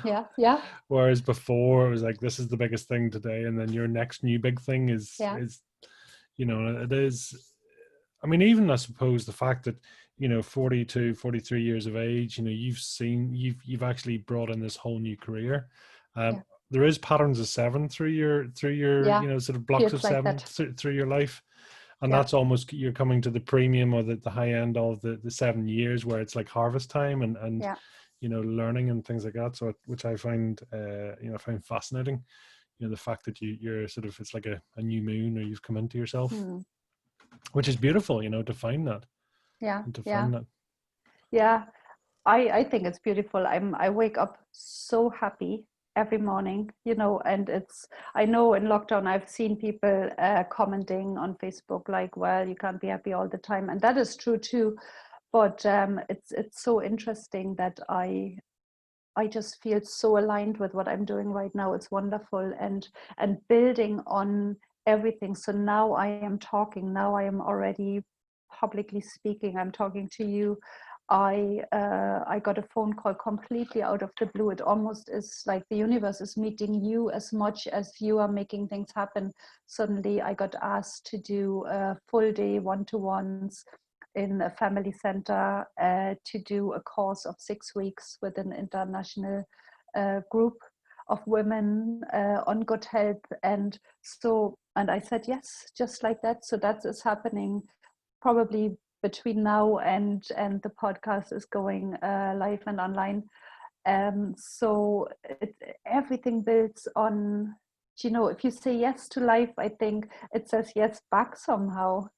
Yeah, yeah, Whereas before it was like, this is the biggest thing today, and then your next new big thing yeah, is it is. I mean, even I suppose the fact that 42, 43 years of age, you've actually brought in this whole new career. yeah, There is patterns of seven through your yeah. sort of blocks of Feels like seven that. through your life, and Yeah, that's almost, you're coming to the premium or the high end of the 7 years where it's like harvest time and yeah. learning and things like that. So which I find I find fascinating. The fact that you're sort of, it's like a new moon, or you've come into yourself, Hmm. which is beautiful, to find that Yeah, and to yeah, find that. yeah. I think it's beautiful. I wake up so happy every morning, and I know in lockdown I've seen people commenting on Facebook like, well, you can't be happy all the time, and that is true too. But it's so interesting that I just feel so aligned with what I'm doing right now. It's wonderful, and building on everything. So now I am talking. Now I am already publicly speaking. I'm talking to you. I got a phone call completely out of the blue. It almost is like the universe is meeting you as much as you are making things happen. Suddenly, I got asked to do full day one-to-ones in a family center, to do a course of 6 weeks with an international group of women on good health. And I said yes, just like that. So that is happening probably between now and the podcast is going live and online. So everything builds on, if you say yes to life, I think it says yes back somehow.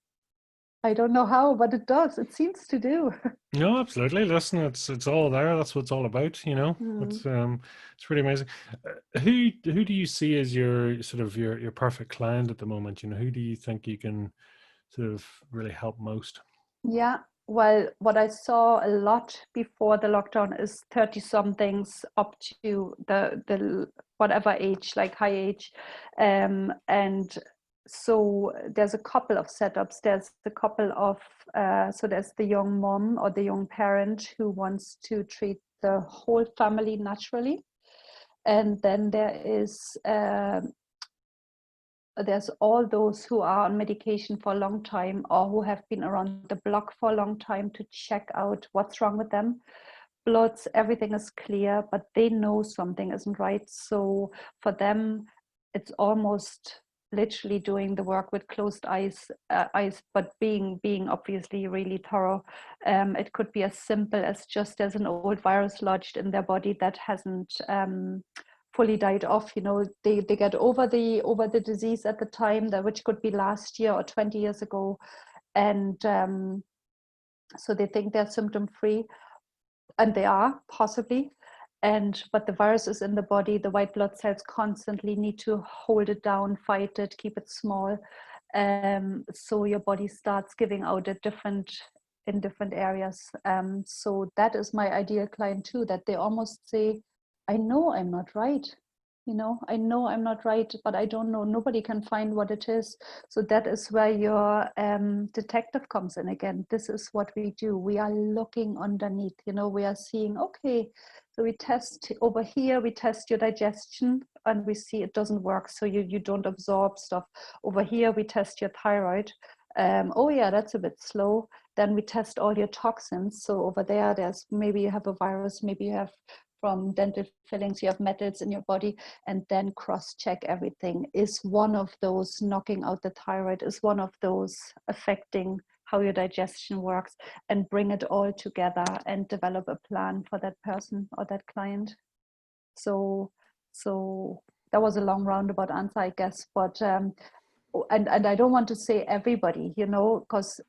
I don't know how, but it does. It seems to do. No, absolutely. Listen, it's all there. That's what it's all about. Hmm. It's really amazing. Who do you see as your sort of your perfect client at the moment? Who do you think you can sort of really help most? Yeah. Well, what I saw a lot before the lockdown is 30 somethings up to the whatever age, like high age. And so there's a couple of setups. There's a couple of so there's the young mom or the young parent who wants to treat the whole family naturally. And then there's all those who are on medication for a long time or who have been around the block for a long time to check out what's wrong with them. Bloods, everything is clear, but they know something isn't right. So for them, it's almost literally doing the work with closed eyes, but being obviously really thorough. It could be as simple as just there's an old virus lodged in their body that hasn't fully died off. They get over the disease at the time, that which could be last year or 20 years ago, and so they think they're symptom free, and they are possibly. But the virus is in the body. The white blood cells constantly need to hold it down, fight it, keep it small. So your body starts giving out in different areas. So that is my ideal client too, that they almost say, I know I'm not right. I know I'm not right, but I don't know. Nobody can find what it is. So that is where your detective comes in again. This is what we do. We are looking underneath. We are seeing, okay, so we test over here, we test your digestion and we see it doesn't work. So you don't absorb stuff. Over here, we test your thyroid. Oh yeah, that's a bit slow. Then we test all your toxins. So over there's maybe you have a virus, maybe you have from dental fillings, you have metals in your body, and then cross-check everything. Is one of those knocking out the thyroid? Is one of those affecting how your digestion works? And bring it all together and develop a plan for that person or that client. So that was a long roundabout answer, I guess. But and I don't want to say everybody, because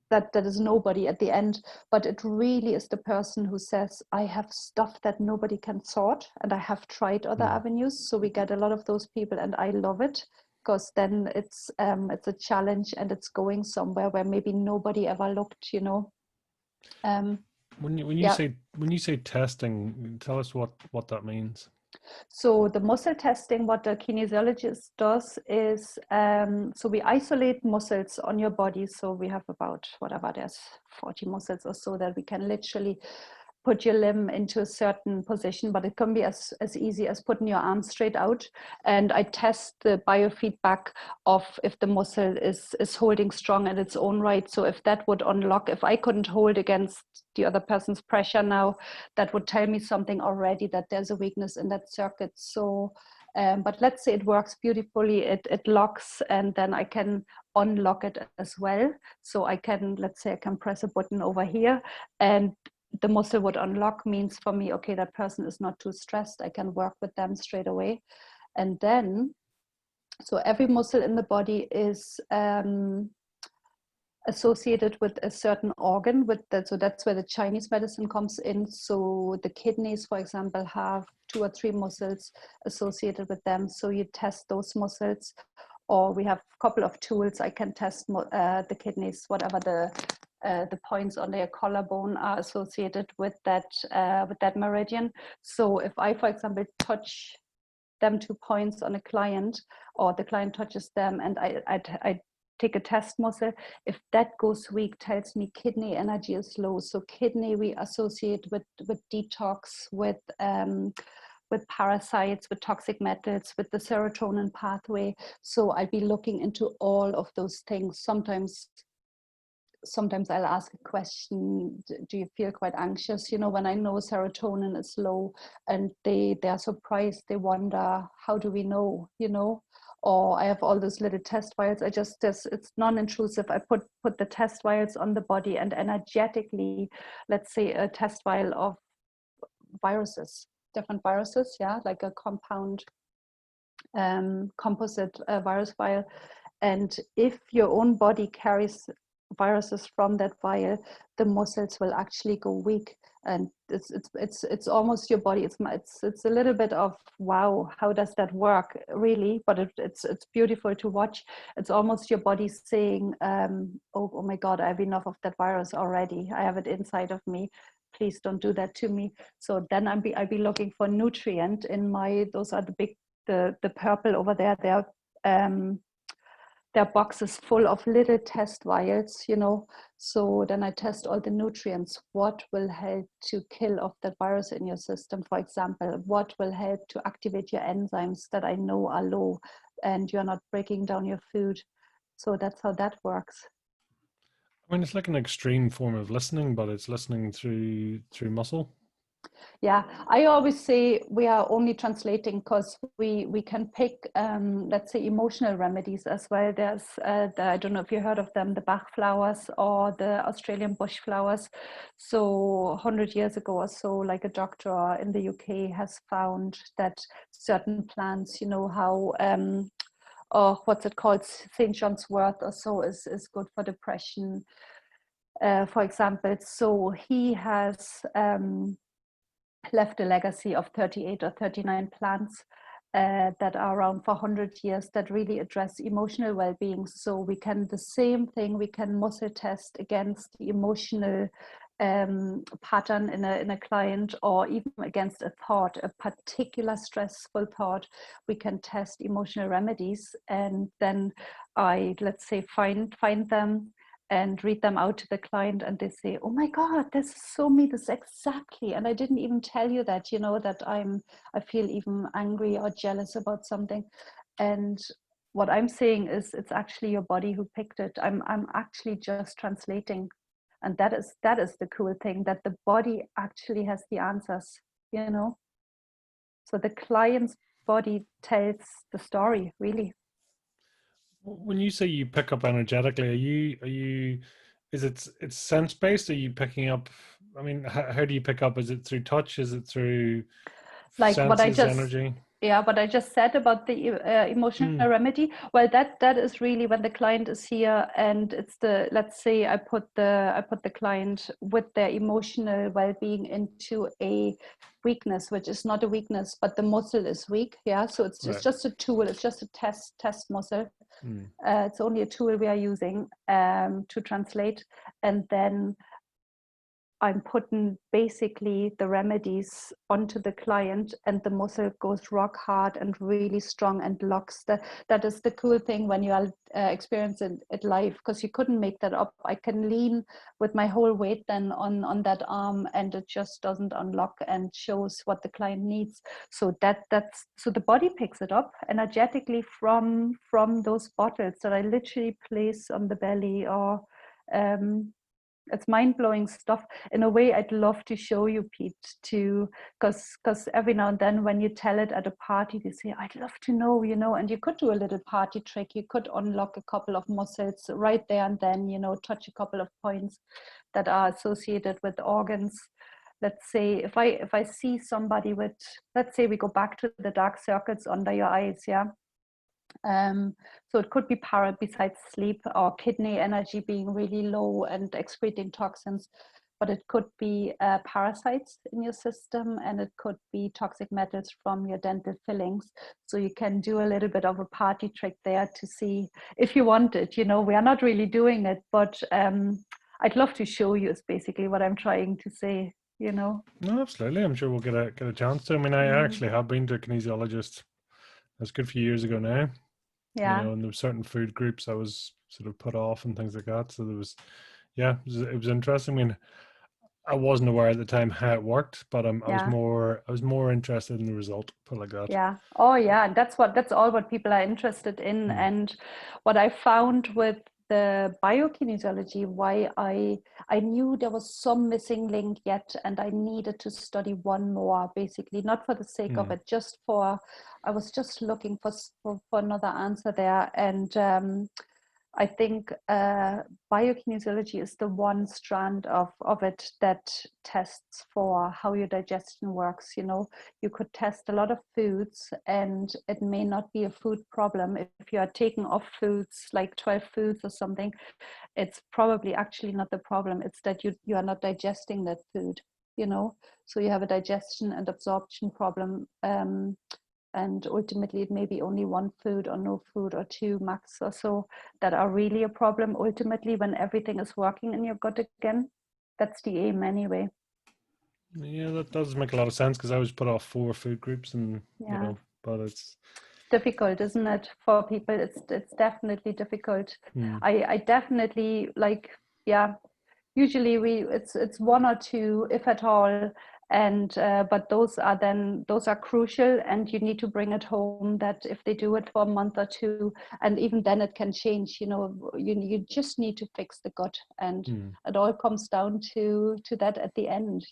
that is nobody at the end, but it really is the person who says, I have stuff that nobody can sort and I have tried other Hmm. avenues. So we get a lot of those people, and I love it, because then it's a challenge and it's going somewhere where maybe nobody ever looked. um, yeah. When you say testing, tell us what that means. So the muscle testing, what the kinesiologist does is, so we isolate muscles on your body. So we have about, whatever, there's 40 muscles or so that we can literally put your limb into a certain position, but it can be as easy as putting your arm straight out. And I test the biofeedback of if the muscle is holding strong in its own right. So if that would unlock, if I couldn't hold against the other person's pressure now, that would tell me something already, that there's a weakness in that circuit. So, but let's say it works beautifully, it locks, and then I can unlock it as well. So I can, let's say I can press a button over here, and the muscle would unlock, means for me, okay, that person is not too stressed. I can work with them straight away. And then, so every muscle in the body is associated with a certain organ, with that, so that's where the Chinese medicine comes in. So the kidneys, for example, have 2 or 3 muscles associated with them. So you test those muscles, or we have a couple of tools. I can test the kidneys, whatever the points on their collarbone are associated with that meridian. So if I, for example, touch them 2 points on a client, or the client touches them, and I take a test muscle, if that goes weak, tells me kidney energy is low. So kidney we associate with detox, with parasites, with toxic metals, with the serotonin pathway. So I'll be looking into all of those things. Sometimes I'll ask a question, do you feel quite anxious? You know, when I know serotonin is low, and they're surprised, they wonder, how do we know, you know? Or I have all those little test vials. It's non-intrusive. I put the test vials on the body, and energetically, let's say a test vial of viruses, different viruses, yeah, like a compound composite virus vial. And if your own body carries viruses from that vial, the muscles will actually go weak. And it's almost your body. It's a little bit of, wow, how does that work, really? But it's beautiful to watch. It's almost your body saying, oh my God, I have enough of that virus already. I have it inside of me. Please don't do that to me. So then I'll be looking for nutrient in my. Those are the purple over there. They're boxes full of little test vials, you know. So then I test all the nutrients. What will help to kill off that virus in your system, for example? What will help to activate your enzymes that I know are low, and you're not breaking down your food? So that's how that works. I mean, it's like an extreme form of listening, but it's listening through muscle. Yeah, I always say we are only translating, because we can pick, let's say, emotional remedies as well. There's, I don't know if you heard of them, the Bach flowers or the Australian bush flowers. So 100 years ago or so, like a doctor in the UK has found that certain plants, you know, how, or what's it called, St. John's wort or so is good for depression, for example. So he has left a legacy of 38 or 39 plants that are around for 100 years that really address emotional well-being. So we can, the same thing, we can muscle test against the emotional pattern in a client, or even against a thought, a particular stressful thought. We can test emotional remedies, and then let's say, find them and read them out to the client, and they say, oh my God, this is so me, this exactly, and I didn't even tell you that, you know, that I feel even angry or jealous about something. And what I'm saying is, it's actually your body who picked it. I'm actually just translating. And that is the cool thing, that the body actually has the answers, you know. So the client's body tells the story, really. When you say you pick up energetically, is it's sense based? Are you picking up? I mean, how do you pick up? Is it through touch? Is it through Like senses, energy? what I just said about the emotional remedy. Well, that is really when the client is here, and it's the, let's say I put the client with their emotional well-being into a weakness, which is not a weakness, but the muscle is weak. Yeah, so it's Right. just a tool. It's just a test muscle. It's only a tool we are using to translate, and then I'm putting basically the remedies onto the client, and the muscle goes rock hard and really strong and locks. That is the cool thing when you are experiencing it live, because you couldn't make that up. I can lean with my whole weight then on that arm, and it just doesn't unlock and shows what the client needs. So that's so the body picks it up energetically from those bottles that I literally place on the belly. Or it's mind-blowing stuff. In a way, I'd love to show you, Pete, too, because every now and then when you tell it at a party, they say, I'd love to know, and you could do a little party trick. You could unlock a couple of muscles right there and then, touch a couple of points that are associated with organs. Let's say if I see somebody with, let's say we go back to the dark circles under your eyes, yeah. So it could be besides sleep, or kidney energy being really low and excreting toxins, but it could be parasites in your system, and it could be toxic metals from your dental fillings. So you can do a little bit of a party trick there to see if you want it. We are not really doing it, but I'd love to show you is basically what I'm trying to say. No, absolutely. I'm sure we'll get a chance to. I mean, I actually have been to a kinesiologist. That's a good few years ago now. Yeah. And there were certain food groups I was sort of put off and things like that. So there was, yeah, it was interesting. I mean, I wasn't aware at the time how it worked, but I was more interested in the result, put it like that. Yeah. Oh yeah. That's all what people are interested in. And what I found with the biokinesiology, why I knew there was some missing link yet, and I needed to study one more, basically, not for the sake of it, just for, I was just looking for another answer there. And I think biokinesiology is the one strand of it that tests for how your digestion works. You could test a lot of foods, and it may not be a food problem. If you are taking off foods, like 12 foods or something, it's probably actually not the problem. It's that you are not digesting that food, so you have a digestion and absorption problem. And ultimately it may be only one food or no food or two max or so that are really a problem ultimately when everything is working in your gut again. That's the aim anyway. Yeah, that does make a lot of sense, because I was put off 4 food groups, and but it's difficult, isn't it, for people? It's definitely difficult. I definitely usually it's 1 or 2, if at all, and but those are crucial, and you need to bring it home that if they do it for a month or 2, and even then it can change. You just need to fix the gut, and it all comes down to that at the end.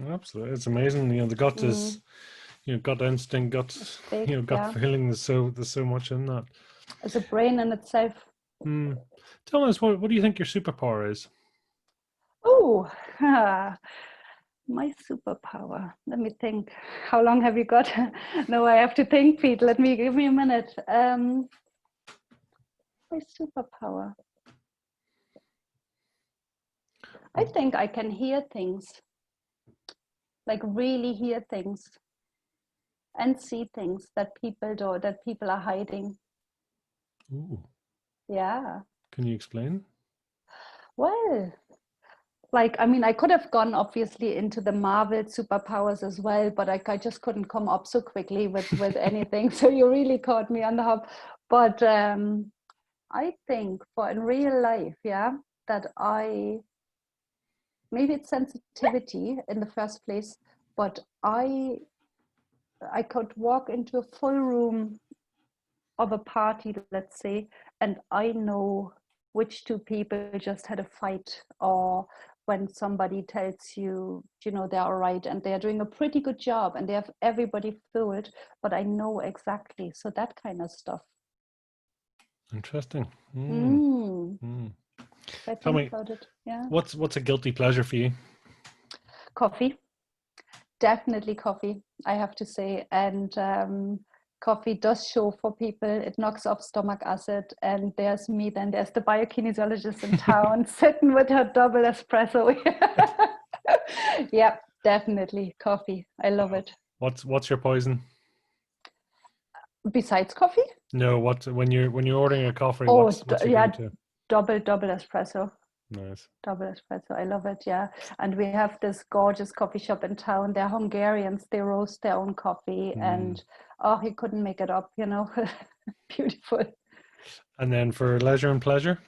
Absolutely, it's amazing. The gut is, gut instinct, Big, gut feeling. There's so much in that. As a brain in itself. Tell us, what do you think your superpower is? Oh, my superpower. Let me think. How long have you got? No, I have to think, Pete. Give me a minute. My superpower. I think I can hear things, like really hear things, and see things that people are hiding. Ooh. Yeah. Can you explain? Well, I could have gone obviously into the Marvel superpowers as well, but I just couldn't come up so quickly with anything. So you really caught me on the hop. But I think for in real life, that maybe it's sensitivity in the first place, but I could walk into a full room of a party, let's say, and I know which 2 people just had a fight, or when somebody tells you, they're all right and they're doing a pretty good job and they have everybody fooled, but I know exactly. So that kind of stuff. Interesting. Tell me about it. Yeah. What's a guilty pleasure for you? Coffee. Definitely coffee, I have to say. And coffee does show for people. It knocks off stomach acid. And there's me, then there's the biokinesiologist in town sitting with her double espresso. Yeah, definitely coffee. I love it. What's your poison? Besides coffee? No, when you're ordering a coffee, what's your go-to? Double espresso. Nice. Double espresso. I love it. Yeah. And we have this gorgeous coffee shop in town. They're Hungarians. They roast their own coffee, Mm. and oh, you couldn't make it up, Beautiful. And then for leisure and pleasure?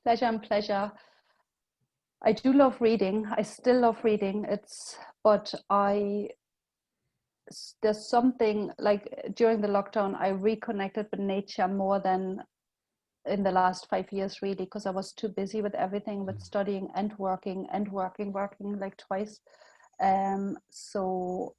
Pleasure and pleasure. I do love reading. I still love reading. But there's something like during the lockdown, I reconnected with nature more than in the last 5 years, really, because I was too busy with everything, with studying and working like twice. So,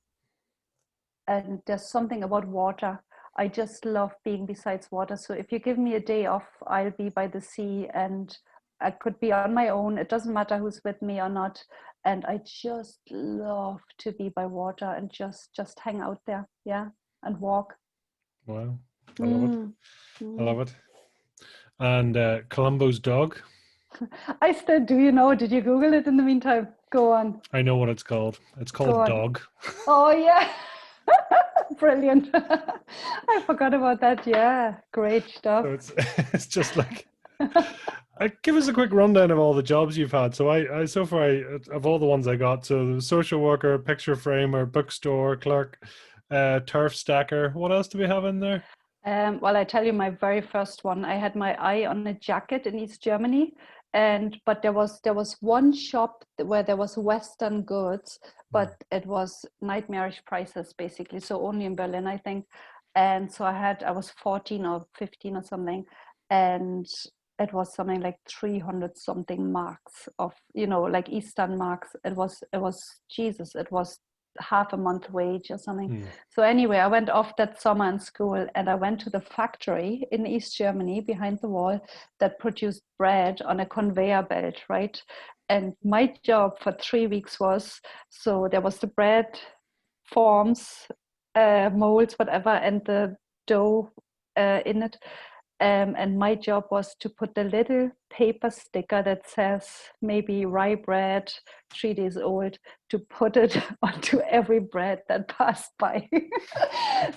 and there's something about water. I just love being besides water. So if you give me a day off, I'll be by the sea, and I could be on my own. It doesn't matter who's with me or not. And I just love to be by water and just hang out there. Yeah. And walk. Wow. I love it. Mm. I Mm. love it. And Columbo's dog? I still do, did you Google it in the meantime? Go on. I know what it's called. It's Go called on. Dog. Oh, yeah. Brilliant. I forgot about that. Yeah. Great stuff. So it's it's just like give us a quick rundown of all the jobs you've had. So I so far of all the ones I got, so the social worker, picture framer, bookstore clerk, turf stacker. What else do we have in there? Well, I tell you my very first one. I had my eye on a jacket in East Germany, but there was one shop where there was Western goods, but it was nightmarish prices basically. So only in Berlin, I think. And so I was 14 or 15 or something, and it was something like 300 something marks of, like Eastern marks. It was Jesus. It was half a month wage or something. Hmm. So anyway, I went off that summer in school, and I went to the factory in East Germany behind the wall that produced bread on a conveyor belt, right? And my job for 3 weeks was, so there was the bread forms, molds, whatever, and the dough in it. And my job was to put the little paper sticker that says maybe rye bread, 3 days old, to put it onto every bread that passed by.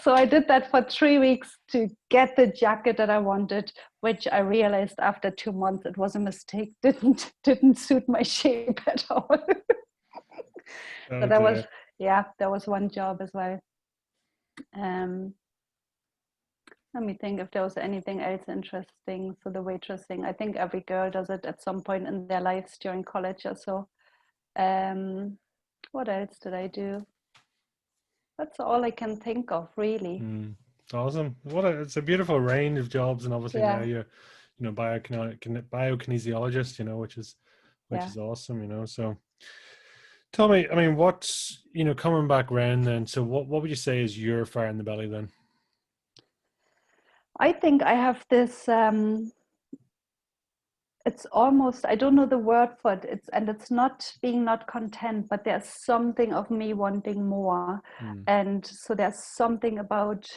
So I did that for 3 weeks to get the jacket that I wanted, which I realized after 2 months it was a mistake. Didn't suit my shape at all. So Oh that was, dear. yeah, that was one job as well. Um, Let me think if there was anything else interesting. So the waitressing, I think every girl does it at some point in their lives during college or so. What else did I do? That's all I can think of, really. Hmm. It's awesome. It's a beautiful range of jobs, and obviously now Yeah, you're, biokinesiologist, which yeah. is awesome, So tell me, I mean, what's coming back round then? So what would you say is your fire in the belly then? I think I have this. It's almost, I don't know the word for it. It's not being not content, but there's something of me wanting more, Hmm. and so there's something about,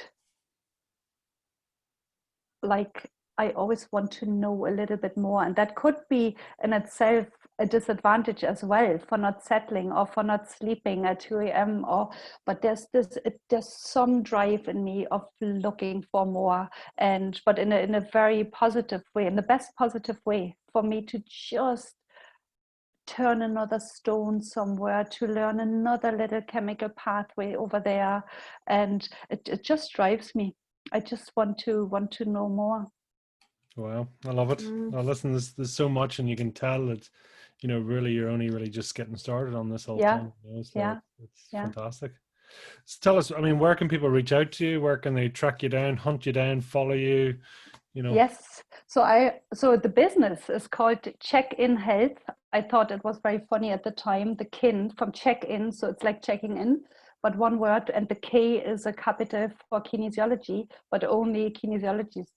like, I always want to know a little bit more, and that could be in itself a disadvantage as well for not settling or for not sleeping at 2 a.m. or, but there's some drive in me of looking for more, and but in a very positive way, in the best positive way, for me to just turn another stone somewhere, to learn another little chemical pathway over there, and it just drives me. I just want to know more. Wow, I love it. Mm. Now, listen, there's so much, and you can tell that, really you're only really just getting started on this whole Yeah, thing. So yeah, it's yeah. fantastic. So tell us, I mean, where can people reach out to you? Where can they track you down, hunt you down, follow you? You know. Yes. So the business is called Check In Health. I thought it was very funny at the time. The kin from check in, so it's like checking in, but one word, and the K is a capital for kinesiology, but only kinesiologists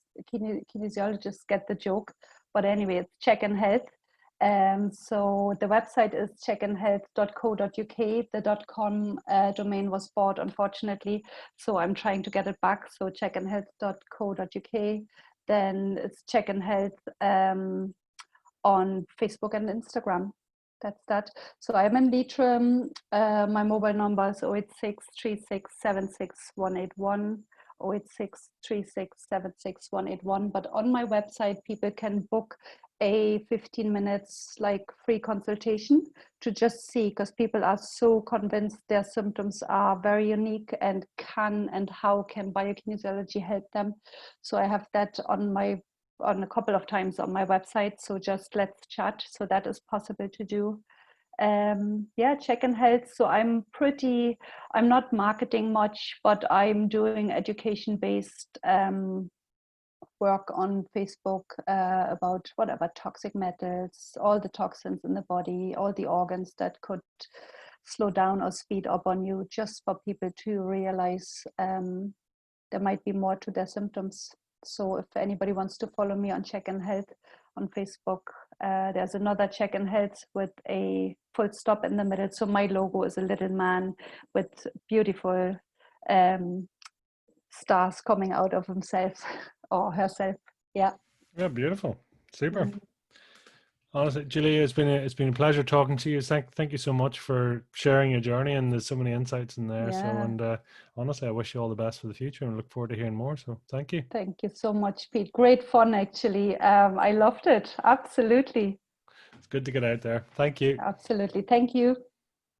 get the joke. But anyway, it's Check In Health. So the website is checkinhealth.co.uk. The .com domain was bought, unfortunately, so I'm trying to get it back. So checkinhealth.co.uk. Then it's Check in Health on Facebook and Instagram. That's that. So I'm in Leitrim. My mobile number is 086 36 76 181. 086 36 76 181. But on my website, people can book a 15 minutes like free consultation to just see, because people are so convinced their symptoms are very unique and how can biokinesiology help them. So I have that on a couple of times on my website. So just let's chat. So that is possible to do. Yeah, check in health. So I'm not marketing much, but I'm doing education based work on Facebook about whatever toxic metals, all the toxins in the body, all the organs that could slow down or speed up on you, just for people to realize there might be more to their symptoms. So if anybody wants to follow me on Check in Health on Facebook, there's another Check in Health with a full stop in the middle. So my logo is a little man with beautiful stars coming out of himself or herself. Yeah. Yeah, beautiful. Super. Honestly, Julia, it's been a pleasure talking to you. Thank you so much for sharing your journey, and there's so many insights in there. So, Yeah. and honestly, I wish you all the best for the future, and look forward to hearing more. So, thank you. Thank you so much, Pete. Great fun, actually. I loved it. Absolutely. It's good to get out there. Thank you. Absolutely. Thank you.